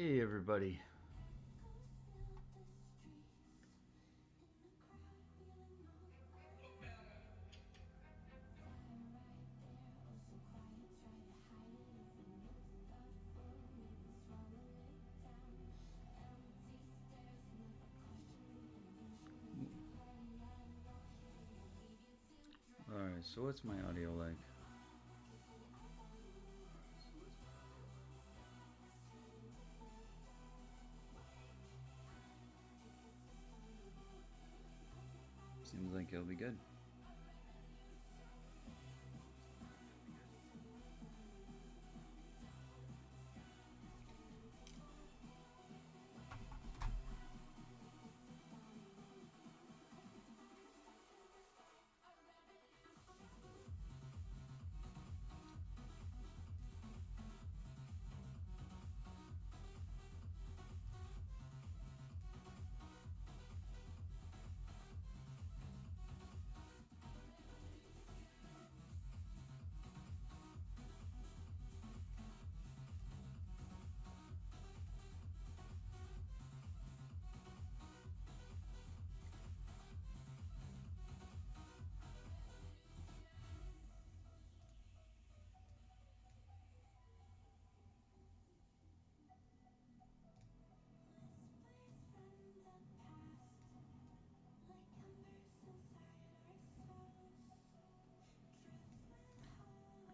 Hey everybody. Alright, so what's my audio like? Seems like it'll be good.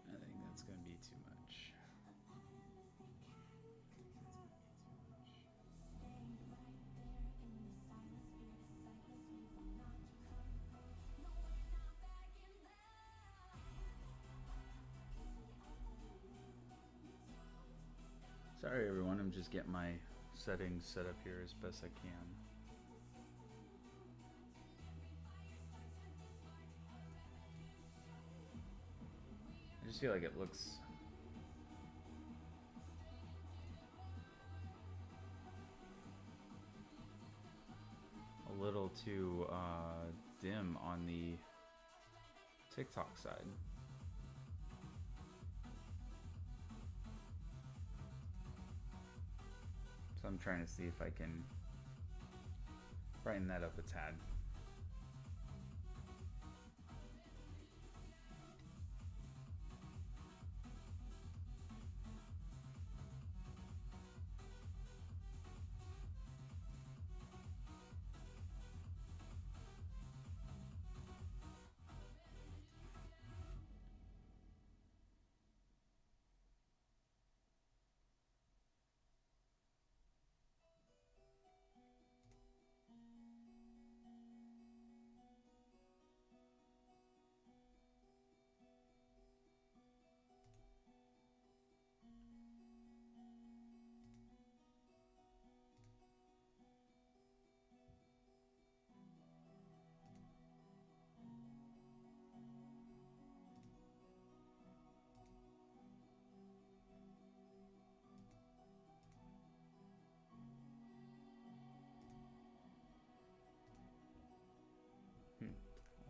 I think that's gonna be too much. Sorry everyone, I'm just getting my settings set up here as best I can. I just feel like it looks a little too dim on the TikTok side. So I'm trying to see if I can brighten that up a tad.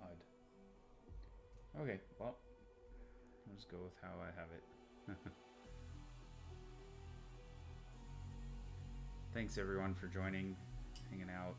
Odd. Okay, well, I'll just go with how I have it. Thanks everyone for joining, hanging out.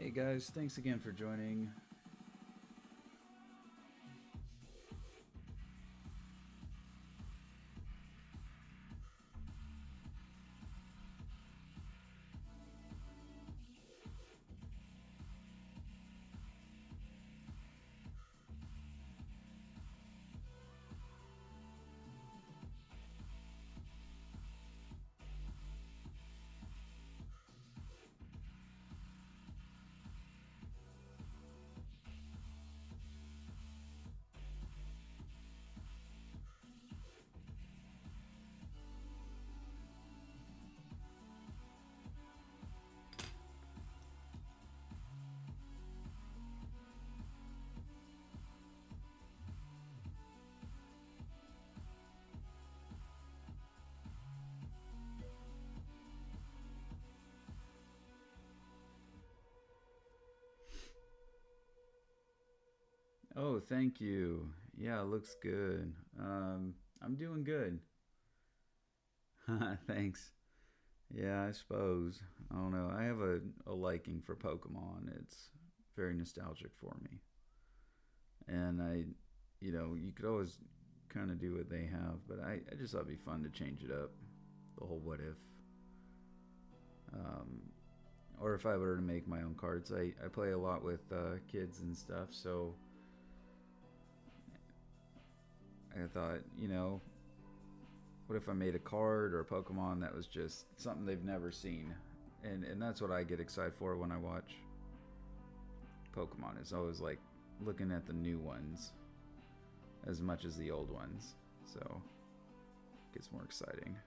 Hey guys, thanks again for joining. Oh, thank you. Yeah, it looks good. I'm doing good. Thanks. Yeah, I suppose. I don't know. I have a liking for Pokemon. It's very nostalgic for me. And you could always kind of do what they have, but I just thought it'd be fun to change it up. The whole what if. Um, or if I were to make my own cards. I play a lot with kids and stuff, so I thought, what if I made a card or a Pokemon that was just something they've never seen? And that's what I get excited for when I watch Pokemon. It's always like looking at the new ones as much as the old ones. So it gets more exciting.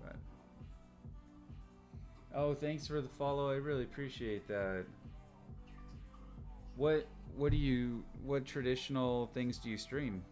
But oh, thanks for the follow. I really appreciate that. What what traditional things do you stream?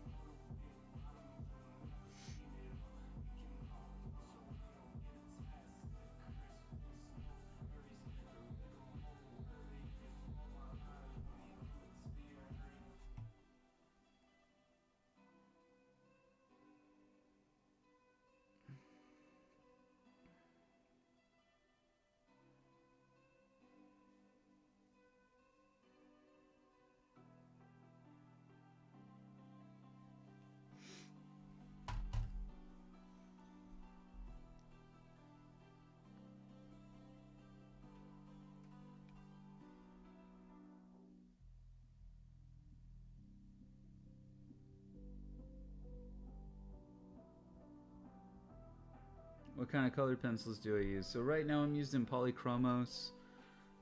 What kind of colored pencils do I use? So right now I'm using Polychromos,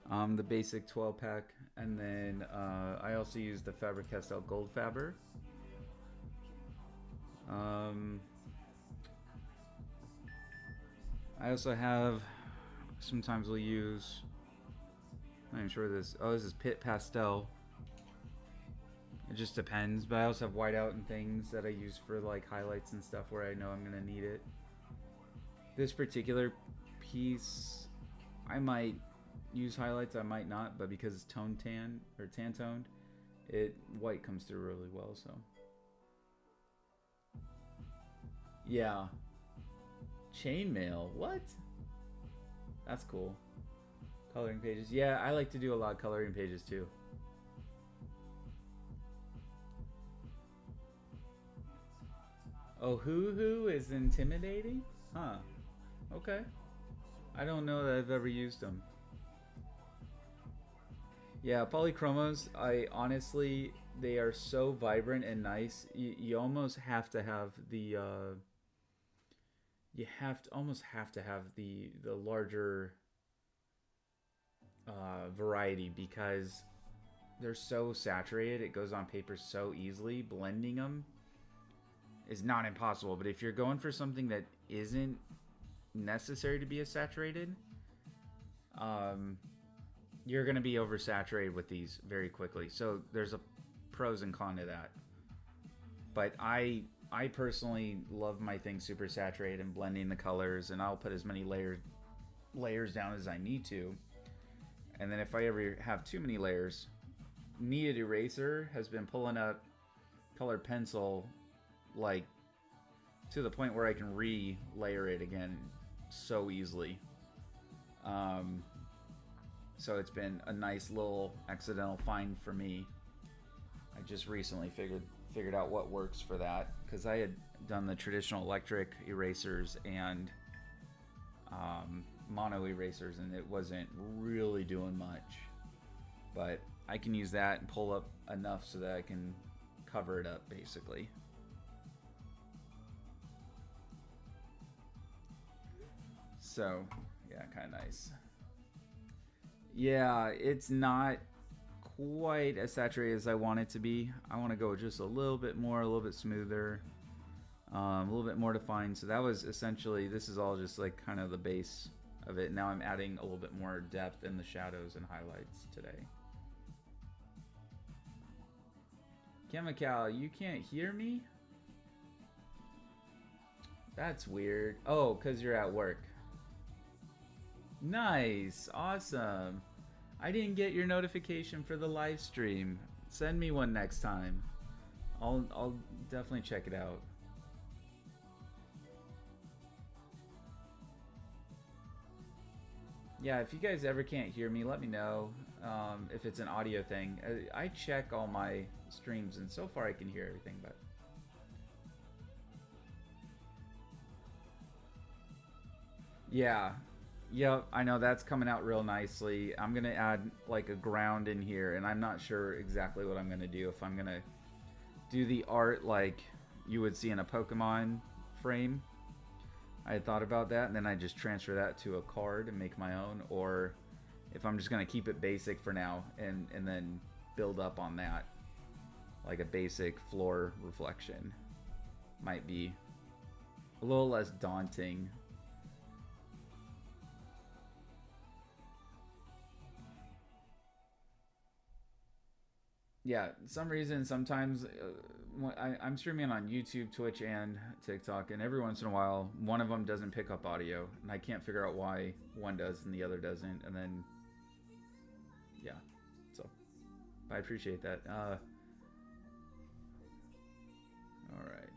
the basic 12 pack, and then I also use the Faber-Castell Gold Faber. Um, I also have, sometimes we'll use, I'm not even sure this, oh, this is Pit Pastel. It just depends, but I also have whiteout and things that I use for like highlights and stuff where I know I'm gonna need it. This particular piece, I might use highlights, I might not, but because it's tone tan or tan toned, it white comes through really well. So yeah, chainmail. What? That's cool. Coloring pages. Yeah, I like to do a lot of coloring pages too. Oh, hoo is intimidating? Huh. Okay. I don't know that I've ever used them. Yeah, polychromos, I honestly, they are so vibrant and nice. You almost have to have the you have to almost have to have the larger variety because they're so saturated. It goes on paper so easily. Blending them is not impossible, but if you're going for something that isn't necessary to be as saturated, um, you're going to be oversaturated with these very quickly. So there's a pros and cons to that. But I personally love my things super saturated and blending the colors, and I'll put as many layers down as I need to. And then if I ever have too many layers, Kneaded Eraser has been pulling up colored pencil like to the point where I can re-layer it again so easily. So it's been a nice little accidental find for me. I just recently figured out what works for that, because I had done the traditional electric erasers and mono erasers, and it wasn't really doing much. But I can use that and pull up enough so that I can cover it up, basically. So, yeah, kind of nice. Yeah, it's not quite as saturated as I want it to be. I want to go just a little bit more, a little bit smoother, a little bit more defined. So that was essentially, this is all just like kind of the base of it. Now I'm adding a little bit more depth in the shadows and highlights today. Chemical, you can't hear me? That's weird. Oh, because you're at work. Nice, awesome. I didn't get your notification for the live stream. Send me one next time. I'll definitely check it out. Yeah, if you guys ever can't hear me, let me know. If it's an audio thing, I check all my streams, and so far I can hear everything. But yeah, yep, I know that's coming out real nicely. I'm gonna add like a ground in here, and I'm not sure exactly what I'm gonna do. If I'm gonna do the art like you would see in a Pokemon frame, I had thought about that, and then I just transfer that to a card and make my own, or if I'm just gonna keep it basic for now and then build up on that, like a basic floor reflection might be a little less daunting. Yeah, some reason sometimes I'm streaming on YouTube, Twitch, and TikTok, and every once in a while one of them doesn't pick up audio, and I can't figure out why one does and the other doesn't, and then yeah, so I appreciate that. All right.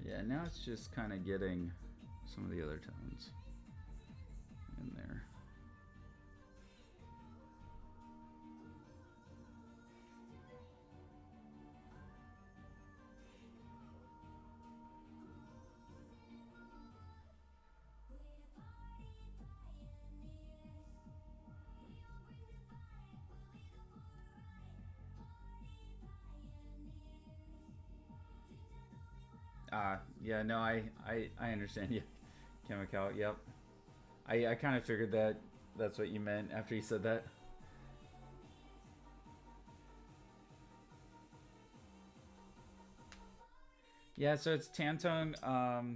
Yeah, now it's just kind of getting some of the other tones in there. Yeah, no, I understand. Yeah, chemical. Yep. I kind of figured that that's what you meant after you said that. Yeah, so it's Tantone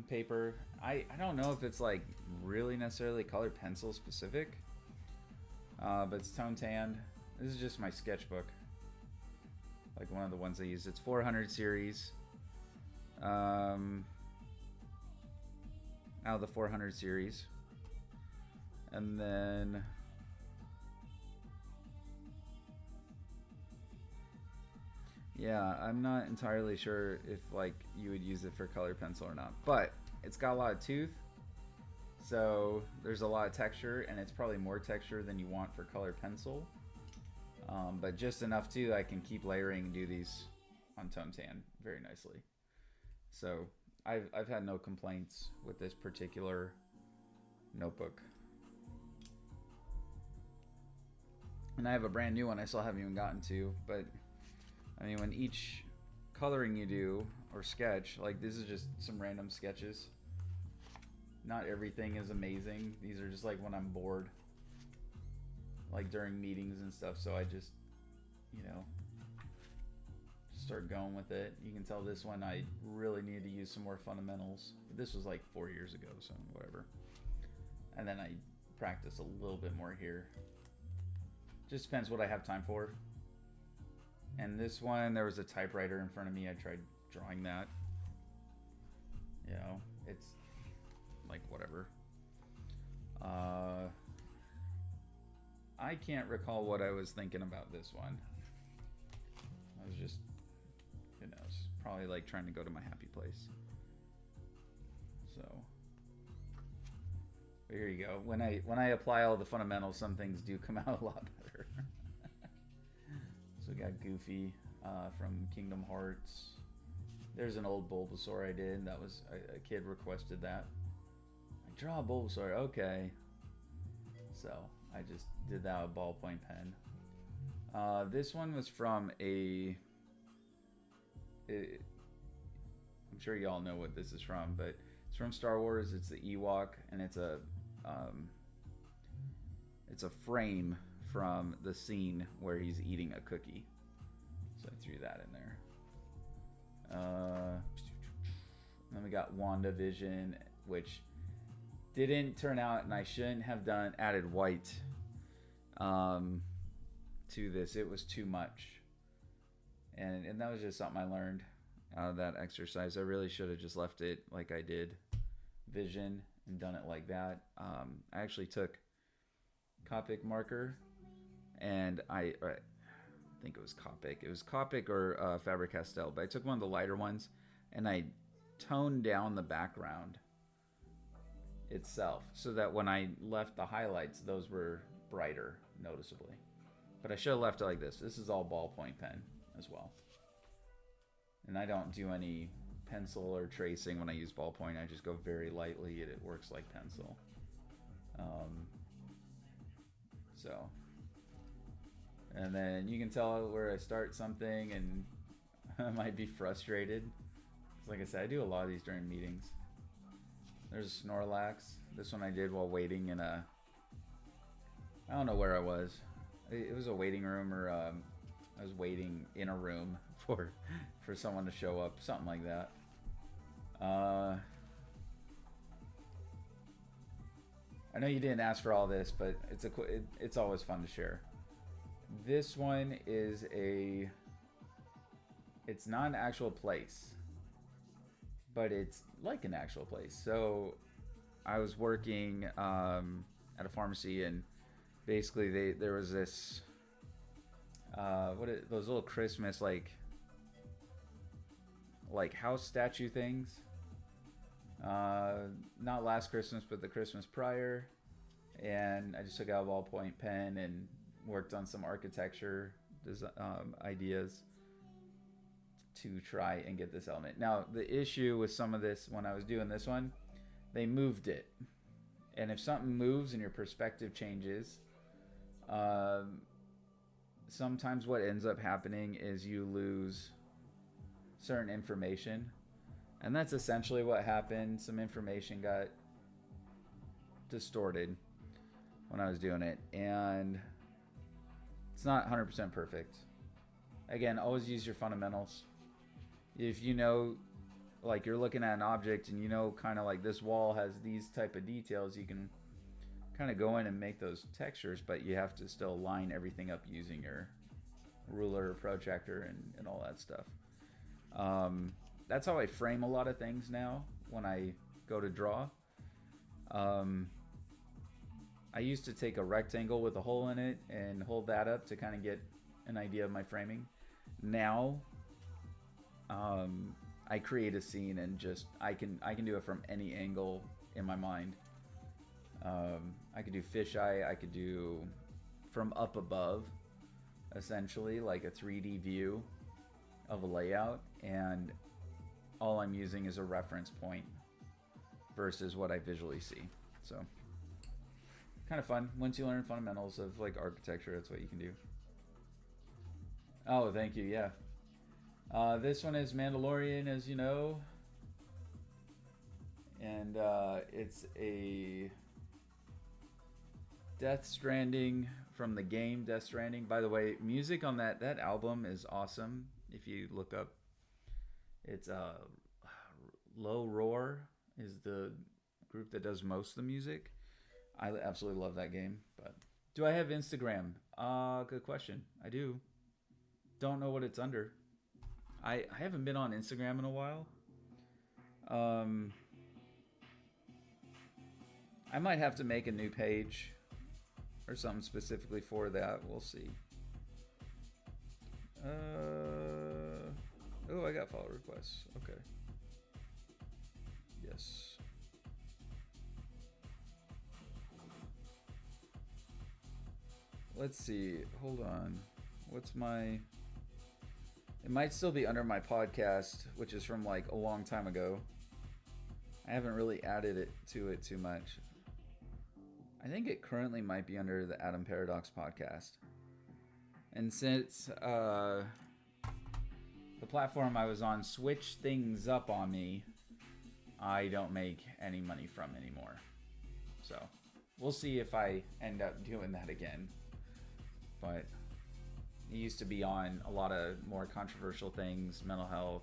paper. I don't know if it's like really necessarily colored pencil specific, but it's tone tanned. This is just my sketchbook, like one of the ones I use. It's 400 series. Out of the 400 series, and then yeah, I'm not entirely sure if like you would use it for color pencil or not, but it's got a lot of tooth, so there's a lot of texture, and it's probably more texture than you want for color pencil, but just enough too I can keep layering and do these on tone tan very nicely. So I've had no complaints with this particular notebook. And I have a brand new one I still haven't even gotten to, but I mean, when each coloring you do, or sketch, like this is just some random sketches. Not everything is amazing. These are just like when I'm bored. Like during meetings and stuff, so I just, you know, start going with it. You can tell this one I really need to use some more fundamentals. This was like 4 years ago, so whatever. And then I practice a little bit more here. Just depends what I have time for. And this one, there was a typewriter in front of me. I tried drawing that. You know, it's like whatever. I can't recall what I was thinking about this one. I was just, who knows, probably like trying to go to my happy place. So here you go. When I apply all the fundamentals, some things do come out a lot better. So we got Goofy from Kingdom Hearts. There's an old Bulbasaur I did. That was a kid requested that. I draw a Bulbasaur. Okay. So I just did that with ballpoint pen. This one was from I'm sure you all know what this is from, but it's from Star Wars. It's the Ewok, and it's a frame from the scene where he's eating a cookie. So I threw that in there. Then we got WandaVision, which didn't turn out, and I shouldn't have added white to this. It was too much, and that was just something I learned out of that exercise. I really should have just left it like I did Vision and done it like that. I actually took Copic marker, and I think it was Copic. It was Copic or Faber-Castell, but I took one of the lighter ones, and I toned down the background itself so that when I left the highlights, those were brighter noticeably. But I should have left it like this. This is all ballpoint pen as well. And I don't do any pencil or tracing when I use ballpoint. I just go very lightly, and it works like pencil. And then you can tell where I start something, and I might be frustrated. Like I said, I do a lot of these during meetings. There's Snorlax. This one I did while waiting in I don't know where I was. It was a waiting room, or I was waiting in a room for someone to show up, something like that. I know you didn't ask for all this, but it's always fun to share. This one is it's not an actual place, but it's like an actual place. So I was working at a pharmacy, and basically there was this those little Christmas like house statue things. Not last Christmas, but the Christmas prior. And I just took out a ballpoint pen and worked on some architecture ideas to try and get this element. Now, the issue with some of this, when I was doing this one, they moved it. And if something moves and your perspective changes, sometimes what ends up happening is you lose certain information. And that's essentially what happened. Some information got distorted when I was doing it. And it's not 100% perfect. Again, always use your fundamentals. If you know, like you're looking at an object and you know kind of like this wall has these type of details, you can kind of go in and make those textures, but you have to still line everything up using your ruler, protractor, and all that stuff. That's how I frame a lot of things now when I go to draw. I used to take a rectangle with a hole in it and hold that up to kind of get an idea of my framing. Now, I create a scene and just I can do it from any angle in my mind. I could do fisheye. I could do from up above, essentially like a 3D view of a layout, and all I'm using is a reference point versus what I visually see. So kind of fun. Once you learn fundamentals of like architecture, that's what you can do. Oh, thank you. Yeah. This one is Mandalorian, as you know. And it's a Death Stranding from the game Death Stranding. By the way, music on that album is awesome. If you look up, it's Low Roar is the group that does most of the music. I absolutely love that game. But do I have Instagram? Good question. I do. Don't know what it's under. I haven't been on Instagram in a while. I might have to make a new page or something specifically for that. We'll see. Oh, I got follow requests. Okay. Yes. Let's see. Hold on. What's my... It might still be under my podcast, which is from like a long time ago. I haven't really added it to it too much. I think it currently might be under the Adam Paradox podcast. And since the platform I was on switched things up on me, I don't make any money from anymore. So we'll see if I end up doing that again. But it used to be on a lot of more controversial things, mental health,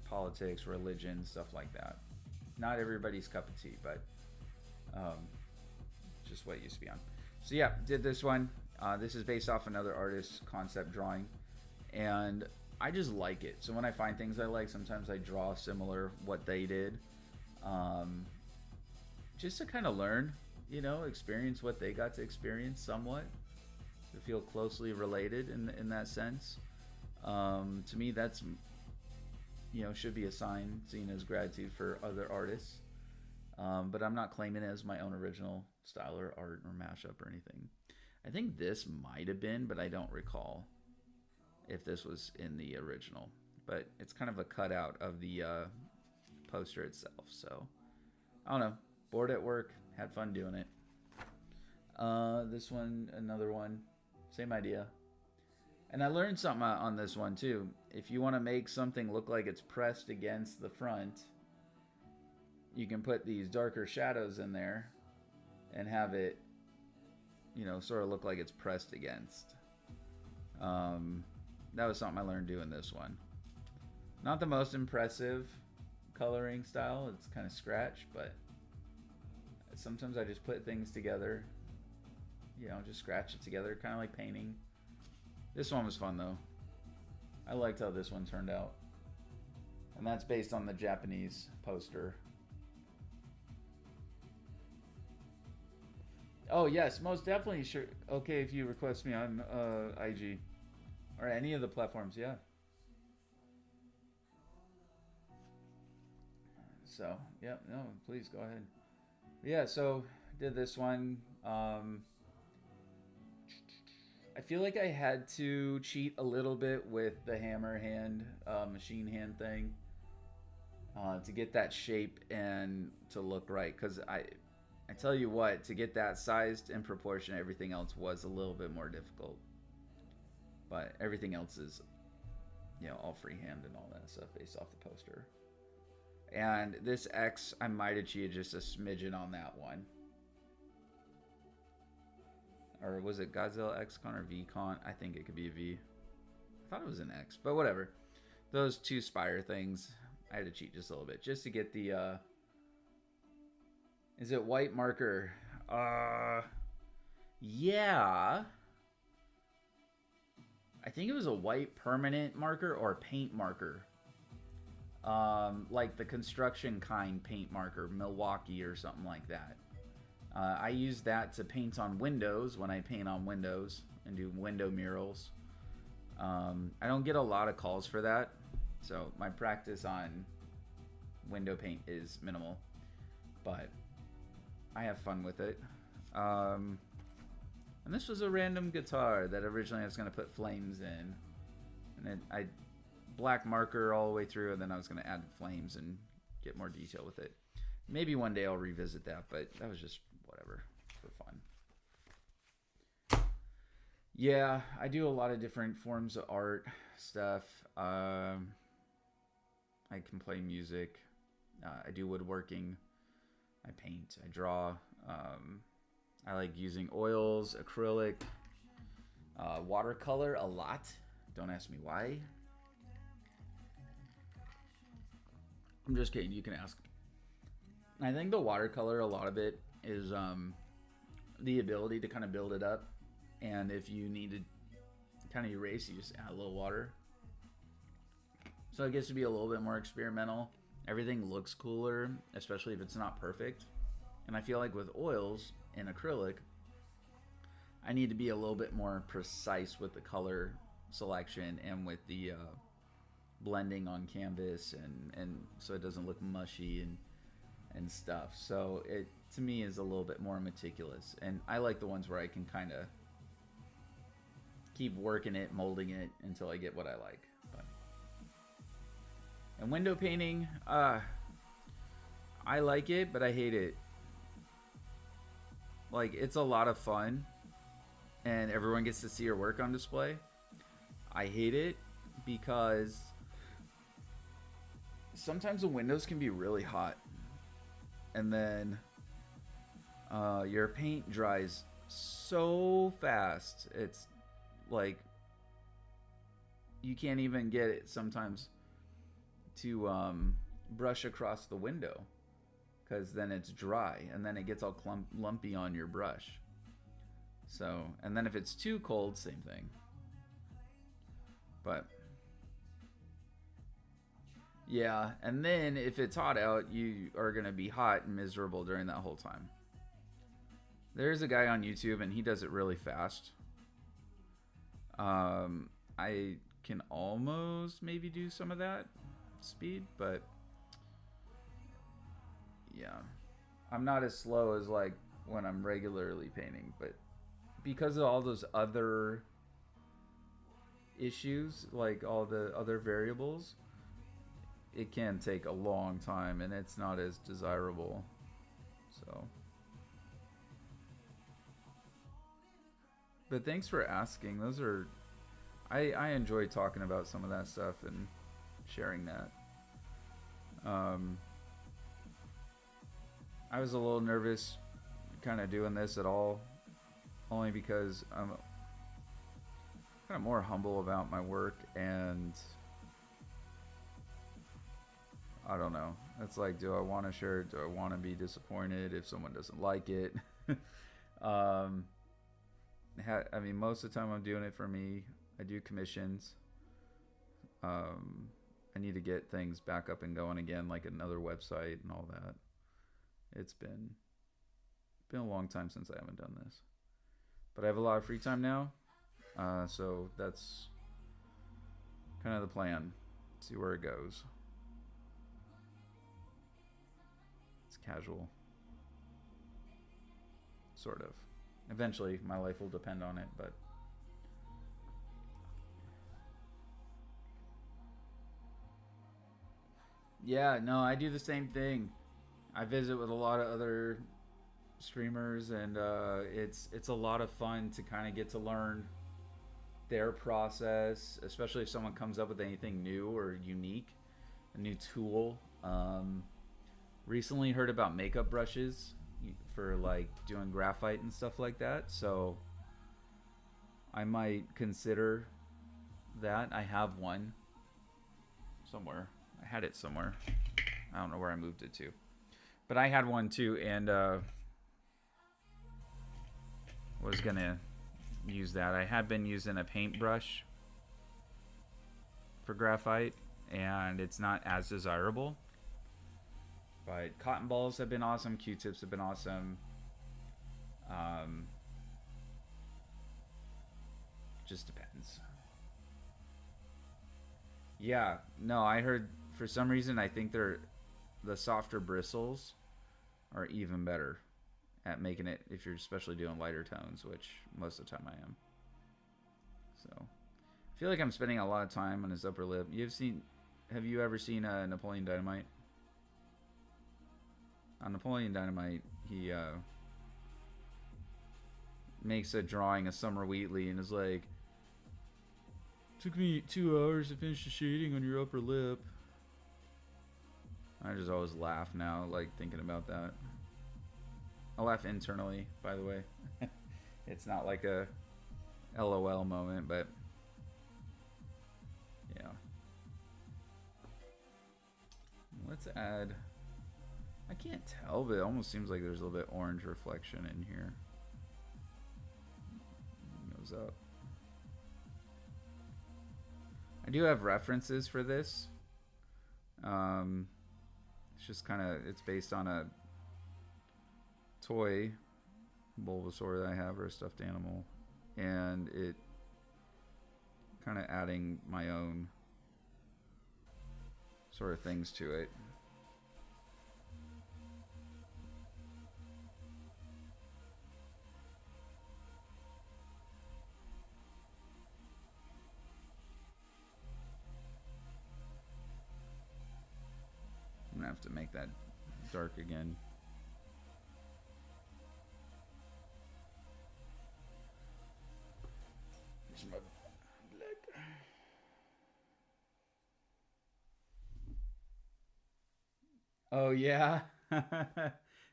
politics, religion, stuff like that. Not everybody's cup of tea, but just what it used to be on. So yeah, did this one. This is based off another artist's concept drawing, and I just like it. So when I find things I like, sometimes I draw similar what they did, just to kind of learn, you know, experience what they got to experience somewhat, to feel closely related in that sense. To me, that's, you know, should be a sign seen as gratitude for other artists. But I'm not claiming it as my own original style or art or mashup or anything. I think this might have been, but I don't recall if this was in the original. But it's kind of a cutout of the poster itself. So, I don't know. Bored at work. Had fun doing it. This one, another one. Same idea. And I learned something on this one too. If you want to make something look like it's pressed against the front, you can put these darker shadows in there and have it, you know, sort of look like it's pressed against. That was something I learned doing this one. Not the most impressive coloring style. It's kind of scratched, but sometimes I just put things together, you know, just scratch it together, kind of like painting. This one was fun though. I liked how this one turned out. And that's based on the Japanese poster. Oh yes, most definitely. Sure. Okay, if you request me on IG or any of the platforms, yeah. So yeah, no, please go ahead. Yeah, so did this one. I feel like I had to cheat a little bit with the hammer hand, machine hand thing, to get that shape and to look right. Because I tell you what, to get that sized in proportion, everything else was a little bit more difficult. But everything else is, you know, all freehand and all that stuff based off the poster. And this X, I might have cheated just a smidgen on that one. Or was it Godzilla X-Con or V-Con? I think it could be a V. I thought it was an X, but whatever. Those two spire things, I had to cheat just a little bit. Just to get the, is it white marker? Yeah. I think it was a white permanent marker or paint marker. Like the construction kind paint marker, Milwaukee or something like that. I use that to paint on windows when I paint on windows and do window murals. I don't get a lot of calls for that, so my practice on window paint is minimal, but I have fun with it. And this was a random guitar that originally I was going to put flames in, and then I black marker all the way through, and then I was going to add flames and get more detail with it. Maybe one day I'll revisit that, but that was just whatever, for fun. Yeah, I do a lot of different forms of art stuff. I can play music. I do woodworking. I paint. I draw. Um, I like using oils, acrylic, watercolor a lot. Don't ask me why. I'm just kidding. You can ask. I think the watercolor, a lot of it is the ability to kind of build it up. And if you need to kind of erase, you just add a little water. So it gets to be a little bit more experimental. Everything looks cooler, especially if it's not perfect. And I feel like with oils and acrylic, I need to be a little bit more precise with the color selection and with the blending on canvas, and so it doesn't look mushy and stuff. So it to me is a little bit more meticulous, and I like the ones where I can kind of keep working it, molding it until I get what I like. But and window painting, I like it, but I hate it. Like, it's a lot of fun, and everyone gets to see your work on display. I hate it because sometimes the windows can be really hot, and then your paint dries so fast. It's like you can't even get it sometimes to brush across the window, because then it's dry and then it gets all lumpy on your brush. So, and then if it's too cold, same thing. But yeah, and then if it's hot out, you are going to be hot and miserable during that whole time. There's a guy on YouTube and he does it really fast. I can almost maybe do some of that speed, but yeah, I'm not as slow as like when I'm regularly painting, but because of all those other issues, like all the other variables, it can take a long time and it's not as desirable. So, but thanks for asking. Those are, I enjoy talking about some of that stuff and sharing that. I was a little nervous kind of doing this at all, only because I'm kind of more humble about my work, and I don't know. It's like, do I want to share it? Do I want to be disappointed if someone doesn't like it? I mean, most of the time I'm doing it for me. I do commissions. I need to get things back up and going again, like another website and all that. It's been a long time since I haven't done this, but I have a lot of free time now, so that's kind of the plan. See where it goes. It's casual, sort of. Eventually, my life will depend on it, but yeah, no, I do the same thing. I visit with a lot of other streamers, and it's a lot of fun to kind of get to learn their process, especially if someone comes up with anything new or unique, a new tool. Recently heard about makeup brushes for like doing graphite and stuff like that, so I might consider that. I have one somewhere. I had it somewhere. I don't know where I moved it to. But I had one too, and was gonna use that. I had been using a paintbrush for graphite, and it's not as desirable. But cotton balls have been awesome. Q-tips have been awesome. Just depends. Yeah, no, I heard for some reason I think the softer bristles are even better at making it if you're especially doing lighter tones, which most of the time I am. So I feel like I'm spending a lot of time on his upper lip. Have you ever seen Napoleon Dynamite? On Napoleon Dynamite, he makes a drawing of Summer Wheatley and is like, took me 2 hours to finish the shading on your upper lip. I just always laugh now, like thinking about that. I laugh internally, by the way. It's not like a LOL moment, but yeah. Let's add, I can't tell, but it almost seems like there's a little bit orange reflection in here. It goes up. I do have references for this. It's just kind of, it's based on a toy Bulbasaur that I have, or a stuffed animal, and it kind of adding my own sort of things to it. I'm gonna have to make that dark again. Here's my black. Oh yeah.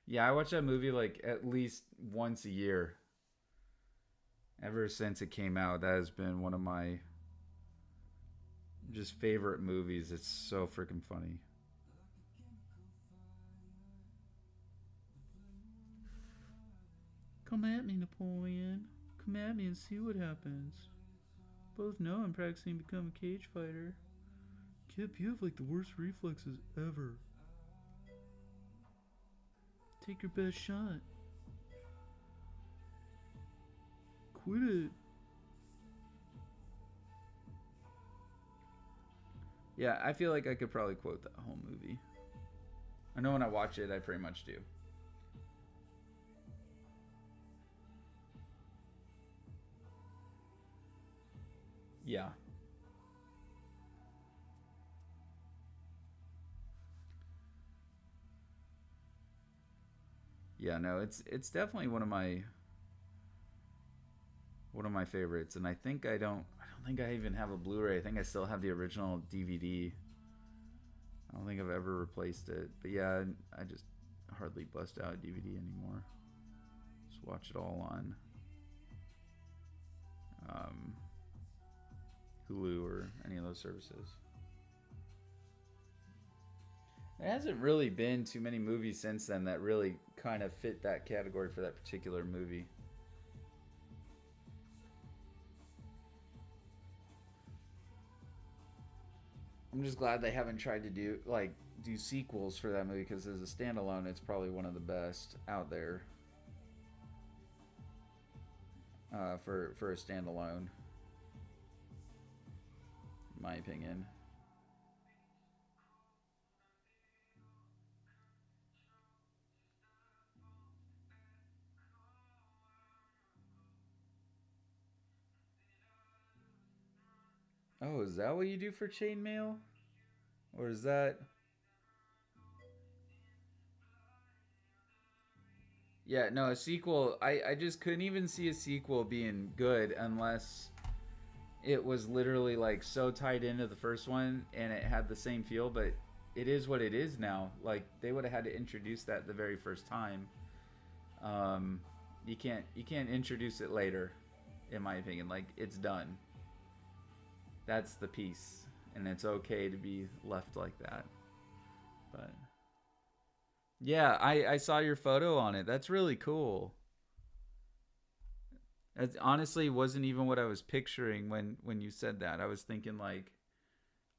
Yeah, I watch that movie like at least once a year. Ever since it came out, that has been one of my just favorite movies. It's so freaking funny. Come at me, Napoleon. Come at me and see what happens. Both know I'm practicing to become a cage fighter. Kip, you have like the worst reflexes ever. Take your best shot. Quit it. Yeah, I feel like I could probably quote that whole movie. I know when I watch it, I pretty much do. Yeah. Yeah, no, it's definitely one of my favorites, and I don't think I even have a Blu-ray. I think I still have the original DVD. I don't think I've ever replaced it. But yeah, I just hardly bust out a DVD anymore. Just watch it all on um, Hulu or any of those services. There hasn't really been too many movies since then that really kind of fit that category for that particular movie. I'm just glad they haven't tried to do sequels for that movie, because as a standalone, it's probably one of the best out there for a standalone, in my opinion. Oh, is that what you do for chainmail? Or is that... Yeah, no, a sequel... I just couldn't even see a sequel being good unless it was literally like so tied into the first one and it had the same feel, but it is what it is now. Like, they would have had to introduce that the very first time. Um, you can't introduce it later, in my opinion. Like, it's done. That's the piece, and it's okay to be left like that. But yeah, I saw your photo on it. That's really cool. It honestly wasn't even what I was picturing when you said that. I was thinking like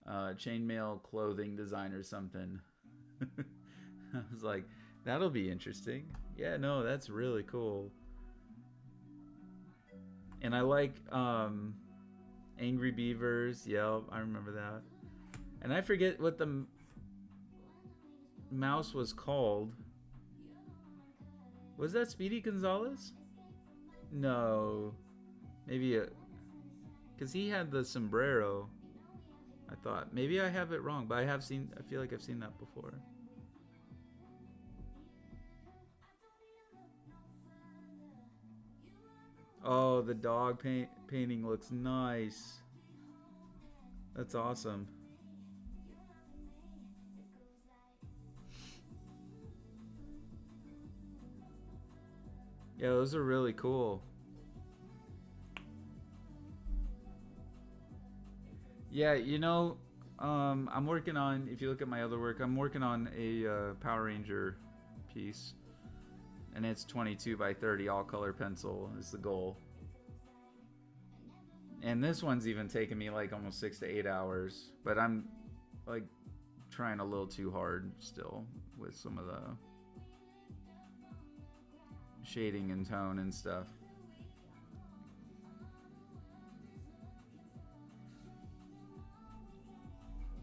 chainmail clothing design or something. I was like, that'll be interesting. Yeah, no, that's really cool. And I like Angry Beavers. Yep, I remember that. And I forget what the mouse was called. Was that Speedy Gonzalez? No. Maybe a... Because he had the sombrero. I thought. Maybe I have it wrong, but I feel like I've seen that before. Oh, the dog painting looks nice. That's awesome. Yeah, those are really cool. Yeah, I'm working on, if you look at my other work, I'm working on a Power Ranger piece. And it's 22 by 30 all color pencil is the goal. And this one's even taken me like almost 6 to 8 hours. But I'm like trying a little too hard still with some of the shading and tone and stuff.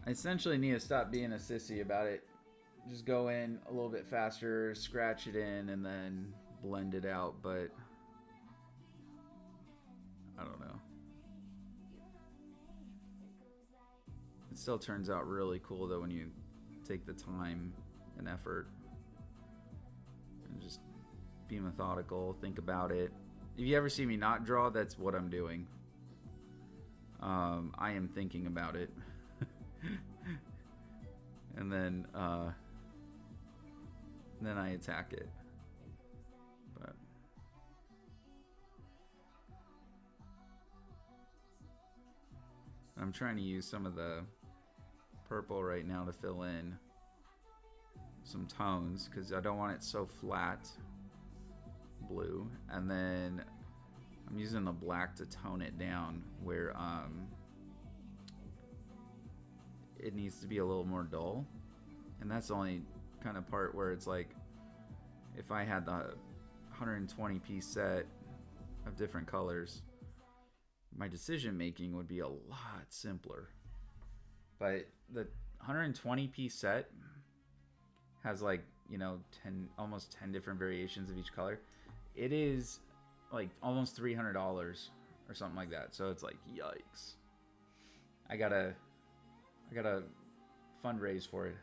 I essentially need to stop being a sissy about it. Just go in a little bit faster, scratch it in, and then blend it out. But I don't know. It still turns out really cool though when you take the time and effort and just be methodical, think about it. If you ever see me not draw, that's what I'm doing. I am thinking about it. And then I attack it. But I'm trying to use some of the purple right now to fill in some tones because I don't want it so flat blue. And then I'm using the black to tone it down where it needs to be a little more dull. And that's the only kind of part where it's like if I had the 120 piece set of different colors, my decision making would be a lot simpler. But the 120 piece set has like, 10 almost 10 different variations of each color. It is like almost $300 or something like that. So it's like, yikes. I gotta fundraise for it.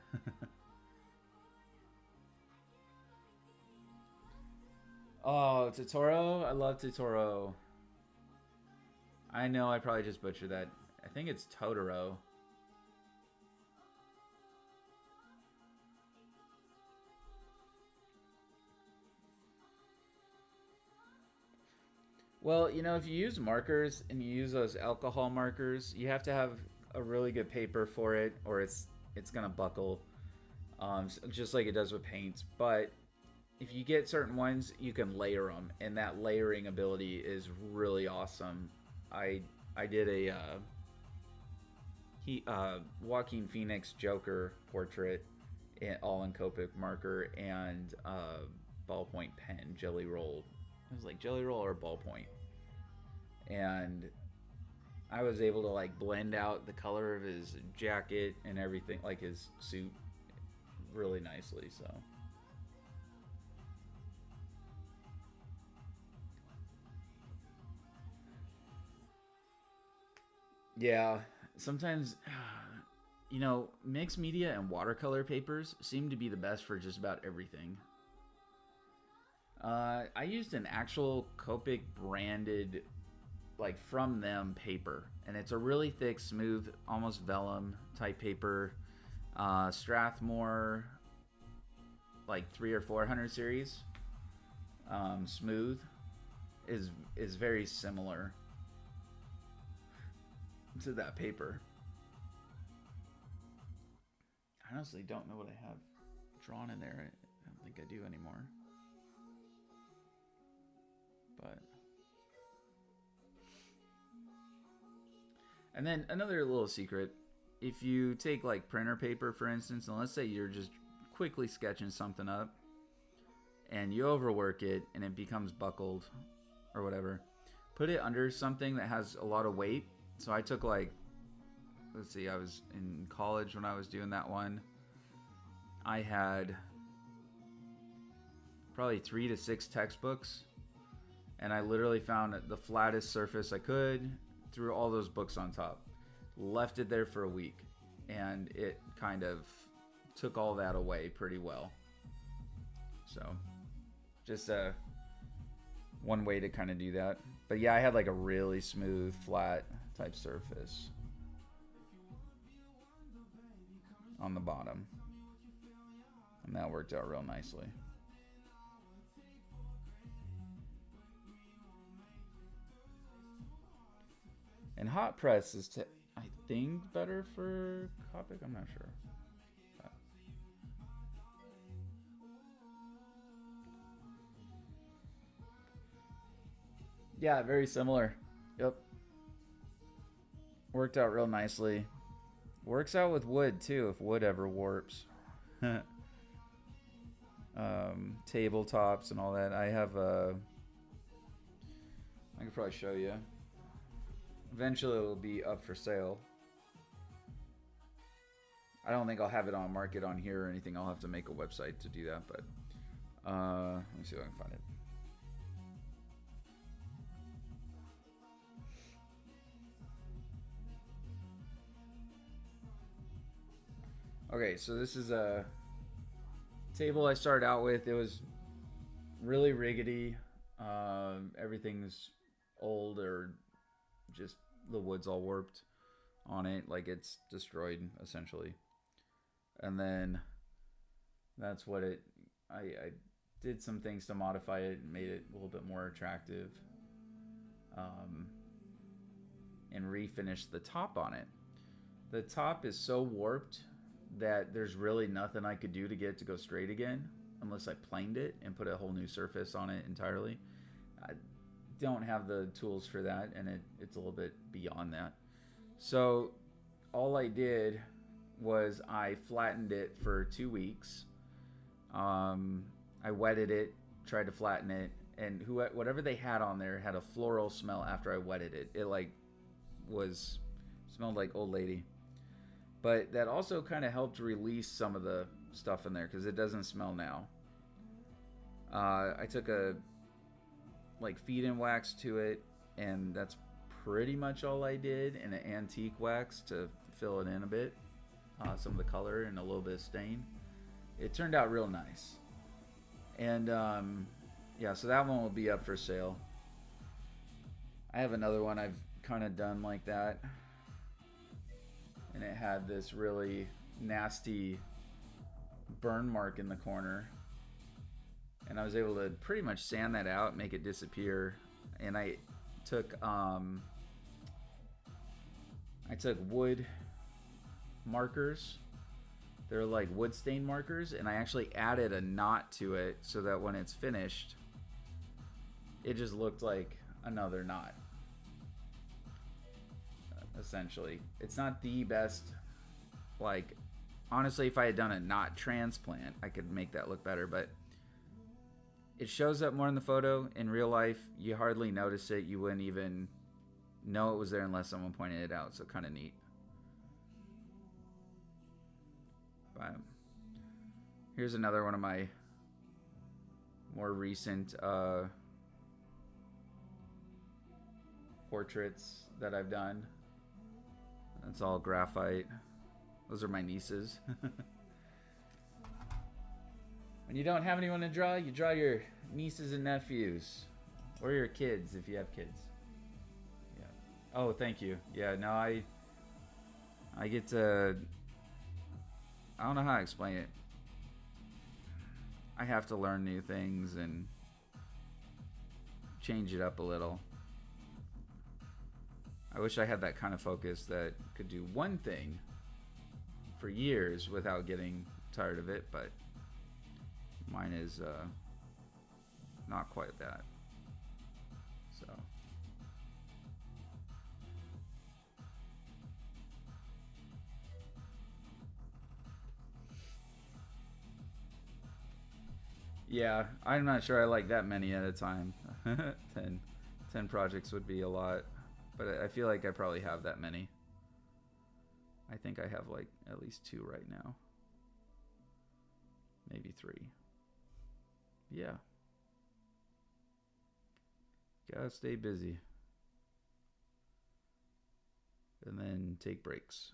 Oh, Totoro? I love Totoro. I know I probably just butchered that. I think it's Totoro. Well, if you use markers and you use those alcohol markers, you have to have a really good paper for it, or it's gonna buckle, just like it does with paints. But if you get certain ones, you can layer them, and that layering ability is really awesome. I did a Joaquin Phoenix Joker portrait, all in Copic marker and ballpoint pen, Jelly Roll. It was like Jelly Roll or ballpoint, and I was able to like blend out the color of his jacket and everything, like his suit, really nicely. So yeah, sometimes mixed media and watercolor papers seem to be the best for just about everything. I used an actual Copic branded, like from them paper, and it's a really thick, smooth, almost vellum type paper. Strathmore, like 300 or 400 series, smooth, is very similar to that paper. I honestly don't know what I have drawn in there. I don't think I do anymore. But and then another little secret, if you take like printer paper for instance, and let's say you're just quickly sketching something up and you overwork it and it becomes buckled or whatever, put it under something that has a lot of weight. So I took like, let's see, I was in college when I was doing that one. I had probably 3 to 6 textbooks, and I literally found the flattest surface I could, threw all those books on top, left it there for a week, and it kind of took all that away pretty well. So just one way to kind of do that. But yeah, I had like a really smooth, flat type surface on the bottom. And that worked out real nicely. And hot press is, I think, better for Copic. I'm not sure. Yeah, very similar. Yep. Worked out real nicely. Works out with wood too, if wood ever warps. Tabletops and all that. I have a. I could probably show you. Eventually, it will be up for sale. I don't think I'll have it on market on here or anything. I'll have to make a website to do that, but let me see if I can find it. Okay, so this is a table I started out with. It was really rickety. Everything's old, or just the wood's all warped on it, like it's destroyed essentially. And then that's what I did some things to modify it and made it a little bit more attractive, and refinished the top on it. The top is so warped that there's really nothing I could do to get it to go straight again unless I planed it and put a whole new surface on it entirely. I don't have the tools for that, and it's a little bit beyond that. So all I did was I flattened it for 2 weeks. I wetted it, tried to flatten it, and whatever they had on there had a floral smell after I wetted it. It like smelled like old lady. But that also kind of helped release some of the stuff in there because it doesn't smell now. I took a feed-in wax to it, and that's pretty much all I did, and an antique wax to fill it in a bit, some of the color and a little bit of stain. It turned out real nice. And yeah, so that one will be up for sale. I have another one I've kind of done like that, and it had this really nasty burn mark in the corner, and I was able to pretty much sand that out, make it disappear. And I took wood markers. They're like wood stain markers, and I actually added a knot to it so that when it's finished, it just looked like another knot. Essentially, it's not the best. Like, honestly, if I had done a knot transplant, I could make that look better, but it shows up more in the photo. In real life, you hardly notice it. You wouldn't even know it was there unless someone pointed it out, so kind of neat. But here's another one of my more recent portraits that I've done. It's all graphite. Those are my nieces. When you don't have anyone to draw, you draw your nieces and nephews, or your kids if you have kids. Yeah. Oh, thank you. Yeah. No, I get to. I don't know how to explain it. I have to learn new things and change it up a little. I wish I had that kind of focus that could do one thing for years without getting tired of it, but mine is not quite that. So yeah, I'm not sure I like that many at a time. 10 projects would be a lot, but I feel like I probably have that many. I think I have like at least 2 right now. Maybe 3. Yeah. Gotta stay busy. And then take breaks.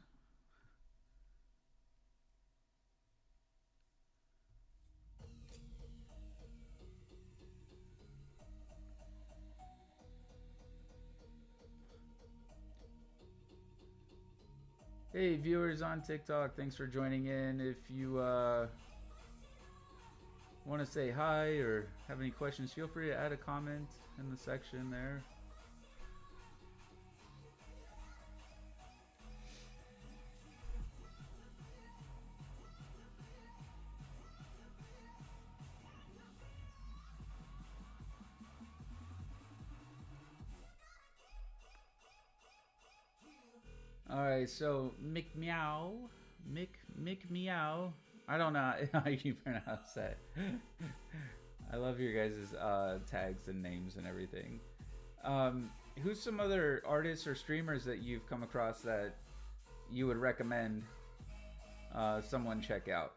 Hey, viewers on TikTok, thanks for joining in. If you want to say hi or have any questions, feel free to add a comment in the section there. All right, so Mick Meow, Mick Meow. I don't know how you pronounce that. I love your guys' tags and names and everything. Who's some other artists or streamers that you've come across that you would recommend someone check out?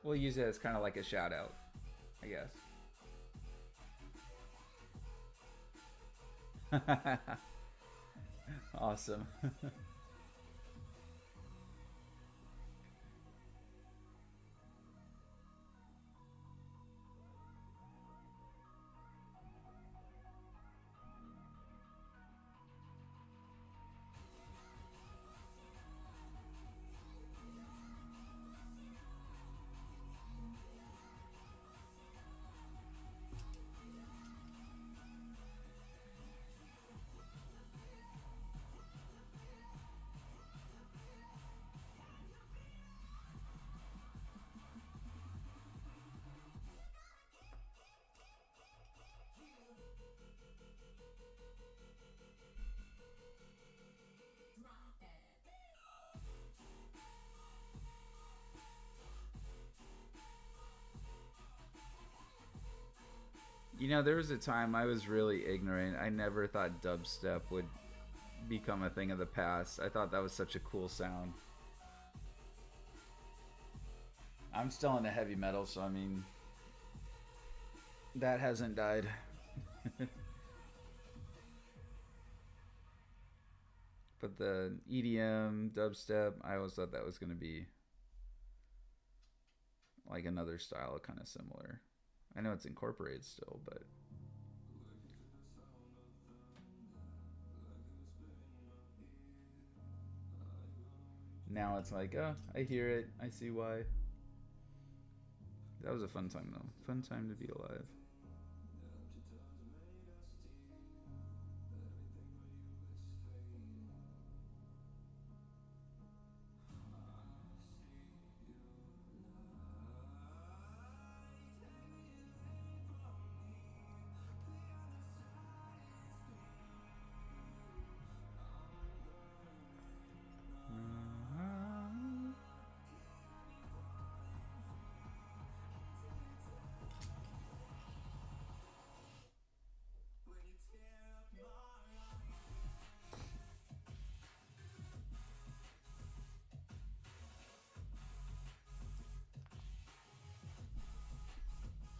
We'll use it as kind of like a shout out, I guess. Awesome. You know, there was a time I was really ignorant. I never thought dubstep would become a thing of the past. I thought that was such a cool sound. I'm still into heavy metal, so I mean, that hasn't died. But the EDM, dubstep, I always thought that was going to be like another style kind of similar. I know it's incorporated still, but now it's like, oh, I hear it. I see why. That was a fun time, though. Fun time to be alive.